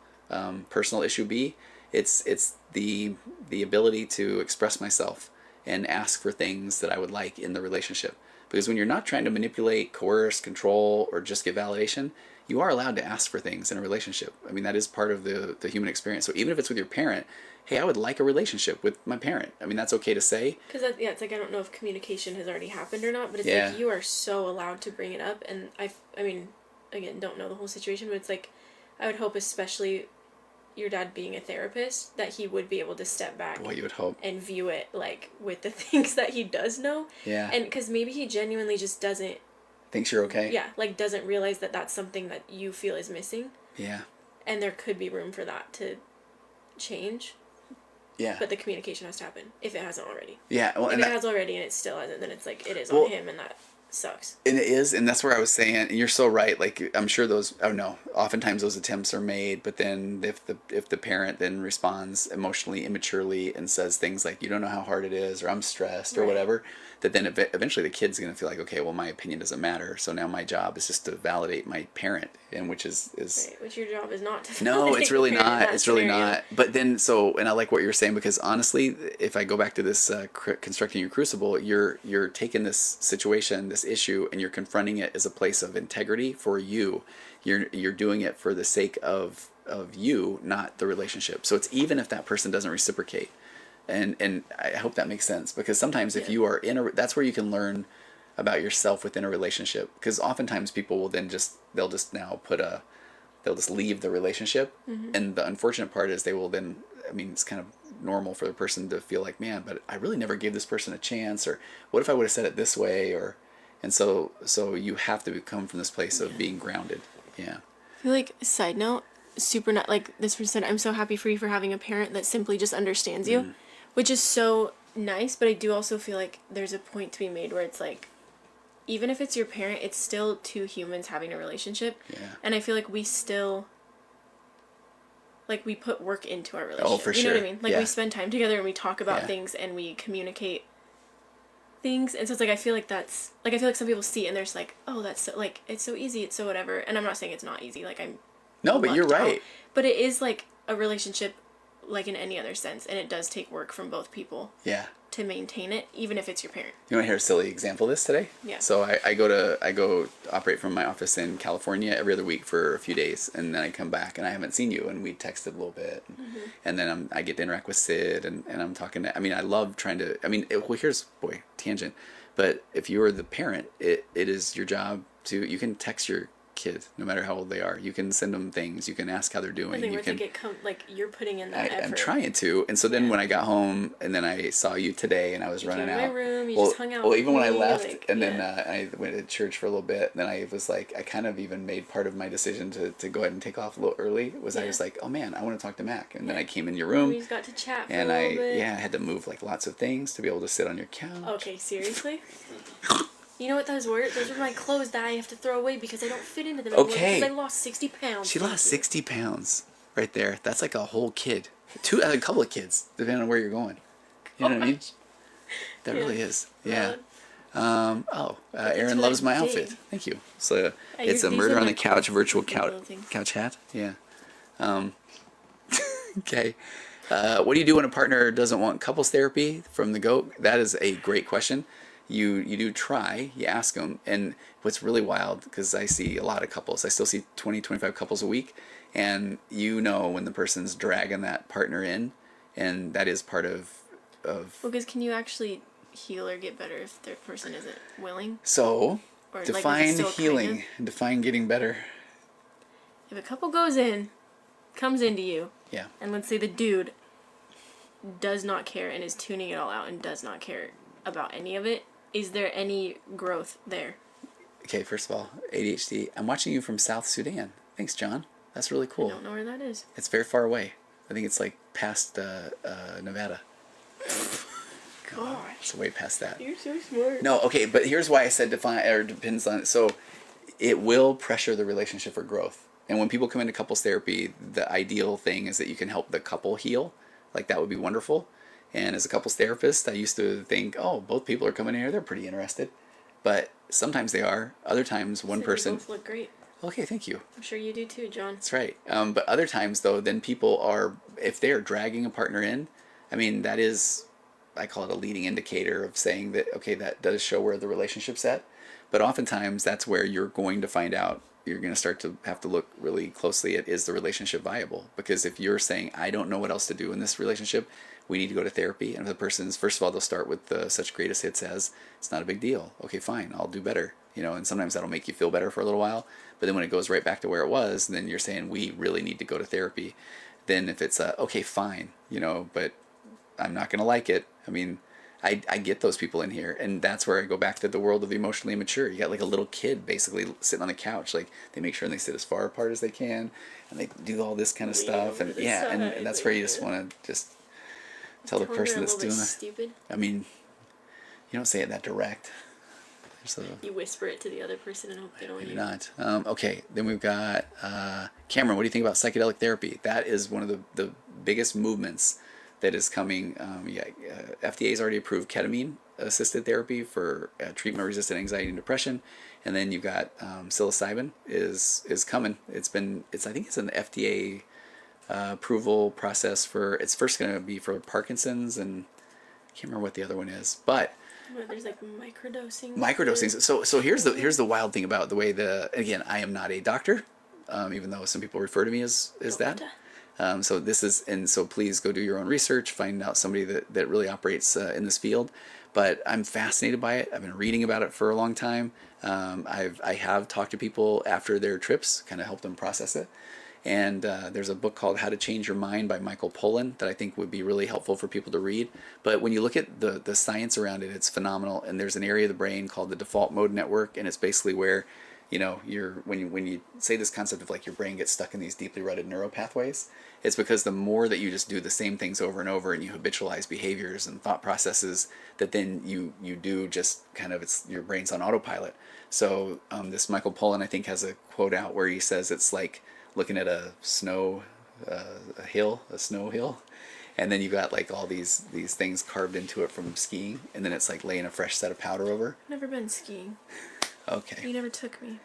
personal issue be? It's the ability to express myself and ask for things that I would like in the relationship. Because when you're not trying to manipulate, coerce, control, or just get validation, you are allowed to ask for things in a relationship. I mean, that is part of the human experience. So even if it's with your parent, hey, I would like a relationship with my parent. I mean, that's okay to say. Because, it's like, I don't know if communication has already happened or not, but it's like, you are so allowed to bring it up. And I mean, again, don't know the whole situation, but it's like, I would hope, especially your dad being a therapist, that he would be able to step back. Boy, you would hope. And view it, like, with the things that he does know. Yeah. And because maybe he genuinely just doesn't. Thinks you're okay? Yeah, like, doesn't realize that that's something that you feel is missing. Yeah. And there could be room for that to change. Yeah. But the communication has to happen, if it hasn't already. Yeah. Well, if and it has already and it still hasn't, then it's like, it is on him, and that sucks. And it is, and that's where I was saying, and you're so right, like, I'm sure those, I don't know, oftentimes those attempts are made, but then if the parent then responds emotionally, immaturely, and says things like, you don't know how hard it is, or I'm stressed, or whatever, that then eventually the kid's going to feel like, okay, well, my opinion doesn't matter, so now my job is just to validate my parent, and which is right, which your job is not to no, validate it's really the parent in not, that it's really scenario. not, but then, so, and I like what you're saying, because honestly, if I go back to this constructing your crucible, you're taking this situation, this issue, and you're confronting it as a place of integrity for you. You're doing it for the sake of you, not the relationship. So it's even if that person doesn't reciprocate. And I hope that makes sense, because sometimes if you are that's where you can learn about yourself within a relationship, because oftentimes people will then they'll just leave the relationship. And the unfortunate part is they will then, I mean, it's kind of normal for the person to feel like, man, but I really never gave this person a chance, or what if I would have said it this way, and so you have to come from this place of being grounded. Yeah. I feel like, side note, super not like this person said, I'm so happy for you for having a parent that simply just understands you, which is so nice, but I do also feel like there's a point to be made where it's like, even if it's your parent, it's still two humans having a relationship. Yeah. And I feel like we still, like, we put work into our relationship. Oh, for you sure. know what I mean? Like, Yeah. we spend time together and we talk about things and we communicate things. And so it's like, I feel like some people see it and they're just like, oh, that's so, like, it's so easy, it's so whatever. And I'm not saying it's not easy. Like, No, but you're lucked out. right. But it is like a relationship, like in any other sense, and it does take work from both people. Yeah. To maintain it, even if it's your parent. You want to hear a silly example of this today? Yeah. So I go operate from my office in California every other week for a few days, and then I come back and I haven't seen you, and we texted a little bit, and then I get to interact with Sid, and I'm talking to, I mean, I love trying to, I mean, here's, tangent, but if you are the parent, it is your job to, you can text your kid, no matter how old they are. You can send them things. You can ask how they're doing. Nothing You worth can. like you're putting in that effort. I'm trying to, and so then when I got home, and then I saw you today, and I was running came out. in my room. You just hung out. Well, even when I with me, left, like, and then I went to church for a little bit. And then I was like, I kind of even made part of my decision to go ahead and take off a little early. Was I was like, oh man, I want to talk to Mac, and then I came in your room. We just got to chat for and a little bit. I had to move like lots of things to be able to sit on your couch. Okay, seriously. You know what those were? Those were my clothes that I have to throw away because I don't fit into them anymore. Okay. Because I lost 60 pounds. She lost 60 pounds right there. That's like a whole kid. A couple of kids, depending on where you're going. You know what I mean? That really is. Yeah. Aaron what loves I my did. outfit. Thank you. So it's a these murder are on my the couch virtual clothing. couch hat. Yeah. Okay. What do you do when a partner doesn't want couples therapy from the go? That is a great question. You do try, you ask them, and what's really wild, because I see a lot of couples, I still see 20, 25 couples a week, and you know when the person's dragging that partner in, and that is part of Well, because can you actually heal or get better if the person isn't willing? So, Or, like, define is it still healing, kind and define getting better. If a couple comes into you, Yeah. and let's say the dude does not care and is tuning it all out and does not care about any of it, is there any growth there? Okay, first of all, ADHD. I'm watching you from South Sudan. Thanks, John. That's really cool. I don't know where that is. It's very far away. I think it's like past Nevada. God. It's way past that. You're so smart. No, okay, but here's why I said define, or depends on. So it will pressure the relationship for growth. And when people come into couples therapy, the ideal thing is that you can help the couple heal. Like, that would be wonderful. And as a couples therapist, I used to think, oh, both people are coming in here, they're pretty interested. But sometimes they are. Other times, one So person. You both look great. Okay, thank you. I'm sure you do too, John. That's right. But other times, though, then people are, if they are dragging a partner in, I mean, that is, I call it a leading indicator of saying that, okay, that does show where the relationship's at. But oftentimes, that's where you're going to find out you're going to start to have to look really closely at, is the relationship viable? Because if you're saying, I don't know what else to do in this relationship, we need to go to therapy. And if the person's, first of all, they'll start with such greatest hits as, it's not a big deal. Okay, fine, I'll do better. And sometimes that'll make you feel better for a little while. But then when it goes right back to where it was, then you're saying, we really need to go to therapy. Then if it's okay, fine, but I'm not going to like it. I mean, I get those people in here, and that's where I go back to the world of the emotionally immature. You got like a little kid basically sitting on the couch, like they make sure they sit as far apart as they can, and they do all this kind of stuff, and and that's where you just want to just tell the person that's doing it. Stupid. I mean, you don't say it that direct. You whisper it to the other person and hope they don't hear. Not. Okay, then we've got Cameron. What do you think about psychedelic therapy? That is one of the biggest movements that is coming. FDA's already approved ketamine-assisted therapy for treatment-resistant anxiety and depression, and then you've got psilocybin is coming. I think it's an FDA approval process for. It's first going to be for Parkinson's, and I can't remember what the other one is, but. There's like microdosing. Microdosing. So here's the wild thing about the way again, I am not a doctor, even though some people refer to me as that. So this is, and so please go do your own research, find out somebody that really operates in this field. But I'm fascinated by it. I've been reading about it for a long time. I have talked to people after their trips, kind of help them process it. And there's a book called How to Change Your Mind by Michael Pollan that I think would be really helpful for people to read. But when you look at the science around it, it's phenomenal. And there's an area of the brain called the default mode network, and it's basically where, when you say this concept of like your brain gets stuck in these deeply rooted neural pathways, it's because the more that you just do the same things over and over and you habitualize behaviors and thought processes, that then you do just kind of, your brain's on autopilot. So this Michael Pollan, I think, has a quote out where he says it's like looking at a snow hill, and then you've got like all these things carved into it from skiing, and then it's like laying a fresh set of powder over. Never been skiing. Okay. You never took me.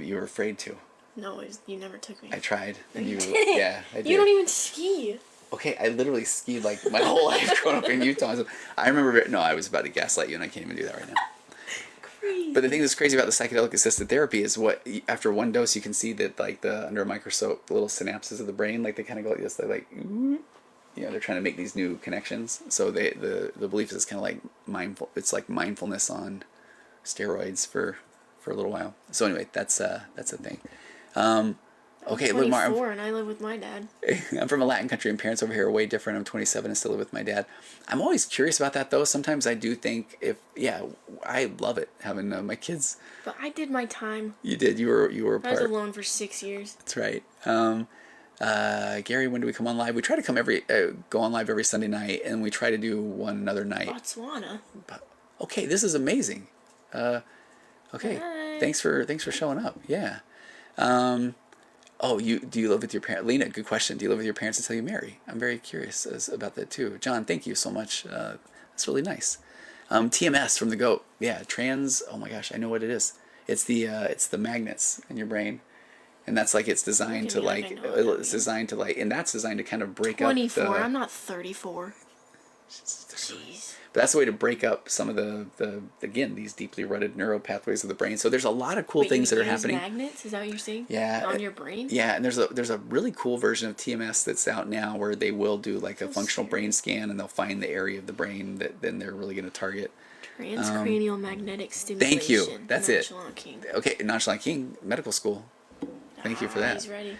You were afraid to. No, you never took me. I tried. And you didn't. Yeah, I did. You don't even ski. Okay, I literally skied like my whole life growing up in Utah. I remember. No, I was about to gaslight you, and I can't even do that right now. But the thing that's crazy about the psychedelic assisted therapy is after one dose you can see that like under a microscope, the little synapses of the brain, like they kind of go like this, they're like, they're trying to make these new connections. So the belief is it's kind of like it's like mindfulness on steroids for a little while. So anyway, that's a thing. Okay, I'm 24 and I live with my dad. I'm from a Latin country and parents over here are way different. I'm 27 and still live with my dad. I'm always curious about that though. Sometimes I do think I love it having my kids. But I did my time. You did. You were a part. I was alone for 6 years. That's right. Gary, when do we come on live? We try to go on live every Sunday night, and we try to do one another night. Botswana. Okay, this is amazing. Okay, Hi. thanks for showing up. Yeah. Do you live with your parents? Lena, good question. Do you live with your parents until you marry? I'm very curious about that too. John, thank you so much. That's really nice. TMS from the goat. Yeah, oh my gosh, I know what it is. It's the magnets in your brain. And that's like, it's designed to and that's designed to kind of break 24, up. 24, I'm not 34. Jeez. But that's a way to break up some of these deeply rooted neural pathways of the brain. So there's a lot of cool things that are happening. Magnets? Is that what you're saying? Yeah. On your brain? Yeah, and there's a really cool version of TMS that's out now where they will do like a functional brain scan, and they'll find the area of the brain that then they're really going to target. Transcranial magnetic stimulation. Thank you. That's Nonchalant King. Okay, Nonchalant King, medical school. Thank you for that. He's ready.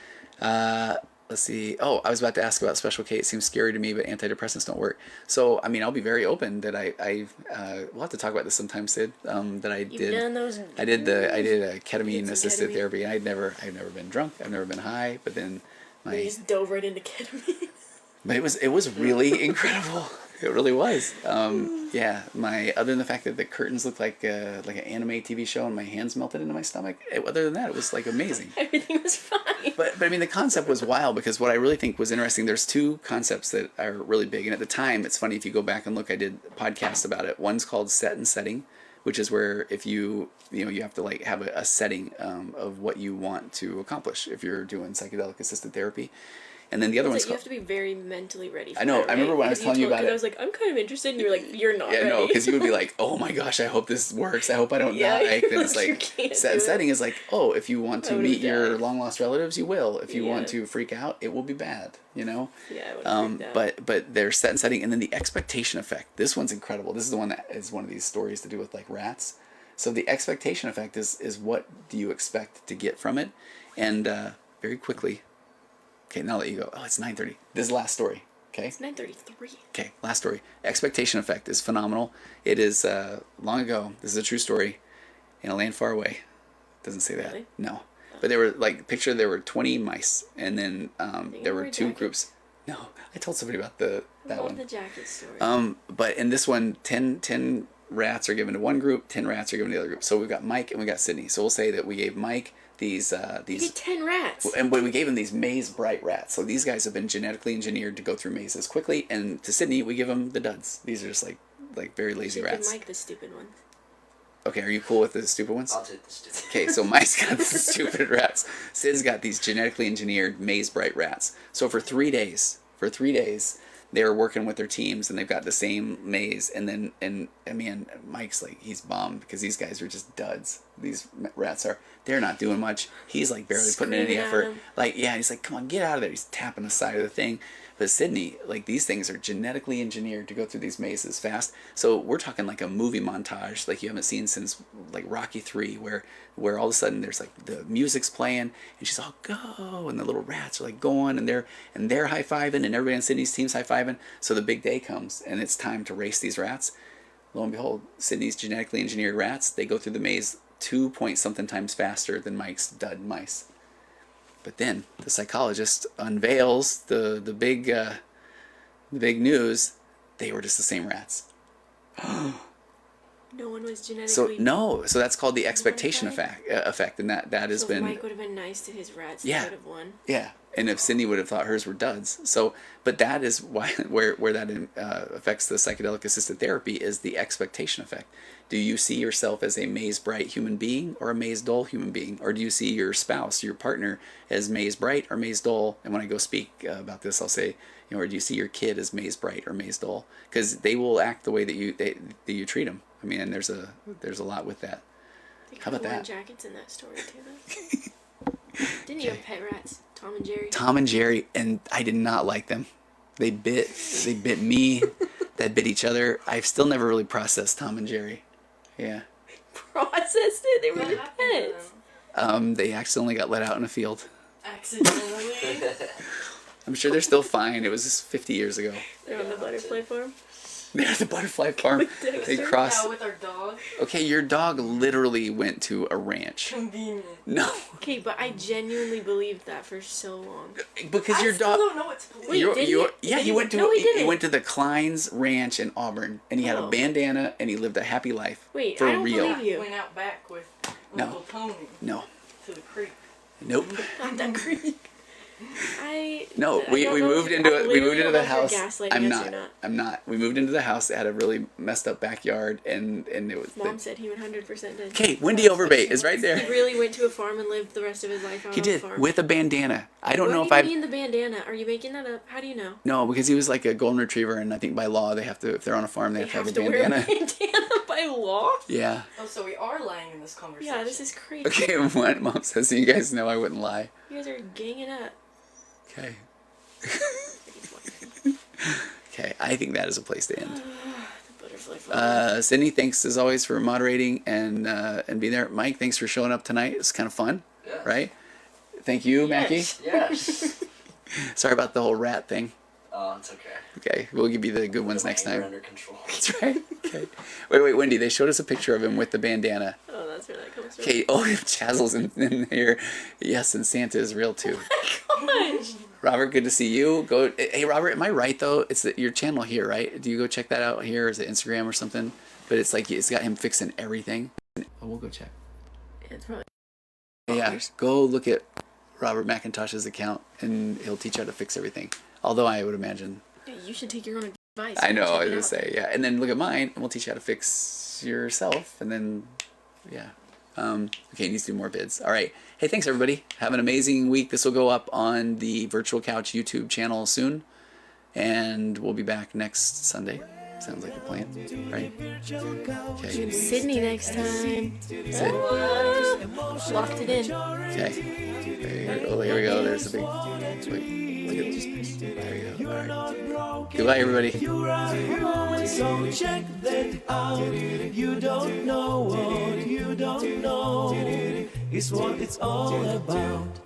Let's see. Oh, I was about to ask about Special K. It seems scary to me, but antidepressants don't work. So, I mean, I'll be very open that we'll have to talk about this sometime, Sid. That I You've did. Done those I did a ketamine assisted ketamine. therapy, and I've never been drunk. I've never been high. But then You just dove right into ketamine. But it was really incredible. It really was. Other than the fact that the curtains looked like an anime TV show and my hands melted into my stomach, other than that, it was like amazing. Everything was fine. But I mean, the concept was wild because what I really think was interesting, there's two concepts that are really big. And at the time, it's funny if you go back and look, I did a podcast about it. One's called set and setting, which is where if you have to like have a setting of what you want to accomplish if you're doing psychedelic assisted therapy. And then the other It's one's like you have to be very mentally ready for I know. that, I remember right? when I was 'Cause telling you told- about 'cause it. I was like, I'm kind of interested, and you were like, you're not Yeah, ready. no, because you would be like, oh my gosh, I hope this works. I hope I don't Yeah, die. Then it's you like, can't do it. setting is like, oh, if you want to I would've meet your died. long lost relatives, you will. If you want Yeah. to freak out, it will be bad, you know? Yeah, I would have freaked out. But they're set and setting, and then the expectation effect. This one's incredible. This is the one that is one of these stories to do with like rats. So the expectation effect is what do you expect to get from it? And very quickly, okay, now I'll let you go. Oh, it's 9:30. This is the last story. Okay. It's 9:33. Okay, last story. Expectation effect is phenomenal. It is long ago. This is a true story. In a land far away. Doesn't say that. Really? No. But there were like picture there were 20 mice, and then there were wear two jackets? groups. No, I told somebody about that Love one. the jacket story. But in this one, 10 rats are given to one group, 10 rats are given to the other group. So we've got Mike and we got Sydney. So we'll say that we gave Mike these you get 10 rats. and we gave him these maze bright rats. So these guys have been genetically engineered to go through mazes quickly. And to Sydney, we give them the duds. These are just like very lazy You should give rats. Mike the stupid one. Okay, are you cool with the stupid ones? I'll take the stupid. Okay, so Mike's got the stupid rats. Sid's got these genetically engineered maze bright rats. So for 3 days, they're working with their teams and they've got the same maze. And Mike's like, he's bummed because these guys are just duds. These rats they're not doing much. He's like barely putting in any Screaming at effort. him. Like, yeah, he's like, come on, get out of there. He's tapping the side of the thing. But Sydney, like these things are genetically engineered to go through these mazes fast. So we're talking like a movie montage like you haven't seen since like Rocky 3 where all of a sudden there's like the music's playing and she's all go and the little rats are like going and they're high-fiving and everybody on Sydney's team's high-fiving. So the big day comes and it's time to race these rats. Lo and behold, Sydney's genetically engineered rats, they go through the maze 2 point something times faster than Mike's dud mice. But then the psychologist unveils the big news. They were just the same rats. No one was genetically... So that's called the expectation modified? effect, and that has So been Mike would have been nice to his rats Yeah. instead of one. yeah. And if Sydney would have thought hers were duds, but that is why where that affects the psychedelic assisted therapy is the expectation effect. Do you see yourself as a maze bright human being or a maze dull human being, or do you see your spouse, your partner, as maze bright or maze dull? And when I go speak about this, I'll say, or do you see your kid as maze bright or maze dull? Because they will act the way that you treat them. I mean, and there's a lot with that. They How about could've worn that? jackets in that story too, though. Didn't you have pet rats? Tom and Jerry? Tom and Jerry, and I did not like them. They bit me, that bit each other. I've still never really processed Tom and Jerry. Yeah. Processed it? They were What your happened to pets. them? They accidentally got let out in a field. Accidentally. I'm sure they're still fine. It was just 50 years ago. They're on the butterfly farm. They're at the butterfly farm. They Dexter? crossed. Yeah, with our dog. Okay, your dog literally went to a ranch. Convenient. No, Okay, but I genuinely believed that for so long. because I your still dog. don't know what to believe. Wait, did he? Yeah, Did he he? went to No, he he didn't. went to the Klein's Ranch in Auburn, and he had a Oh. bandana, and he lived a happy life. Wait, for I don't real. believe you. Went out back with No. Uncle Tony No, to the creek. nope. Not that creepy. No, I we don't know moved if- into I it. We moved literally into don't the know if house. you're gaslighting I'm us or not. not. I'm not. We moved into the house that had a really messed up backyard, and it was. Mom said he 100% did. Okay, Wendy Overbait is right He there. really went to a farm and lived the rest of his life out He on did a farm. with a bandana. I don't What know do if you I. mean the bandana? Are you making that up? How do you know? No, because he was like a golden retriever, and I think by law they have to. If they're on a farm, they have to have a wear a bandana. bandana by law? Yeah. Oh, so we are lying in this conversation. Yeah, this is crazy. Okay, what Mom says, so you guys know I wouldn't lie. You guys are ganging up. Okay. Okay, I think that is a place to end. The butterfly farm. Sydney, thanks as always for moderating and being there. Mike, thanks for showing up tonight. It's kind of fun, Yeah. right? Thank you, Mackie. Yes. Yes. Sorry about the whole rat thing. Oh, it's okay. Okay, we'll give you the good ones next Anger time. Under control. That's right. Okay. Wait, Wendy, they showed us a picture of him with the bandana. Oh, that's where that comes from. Okay, oh, Chazel's in here. Yes, and Santa is real too. Gosh. Robert, good to see you. Hey, Robert, am I right though? It's your channel here, right? Do you go check that out here? Is it Instagram or something? But it's like it's got him fixing everything. Oh, we'll go check. It's probably... Yeah, go look at Robert McIntosh's account, and he'll teach you how to fix everything. Although I would imagine. Yeah, you should take your own advice. I know, Check I it was out. gonna say, yeah. And then look at mine, and we'll teach you how to fix yourself, and then, yeah. Okay, it needs to do more vids. All right. Hey, thanks everybody. Have an amazing week. This will go up on the Virtual Couch YouTube channel soon, and we'll be back next Sunday. Sounds like a plan, right? Okay. Sydney next time. Sid. Locked it in. Okay. Here we go. There's the big. Wait, look at this. There you go. All right. Goodbye, everybody. So check that out. You don't know what you don't know is what it's all about.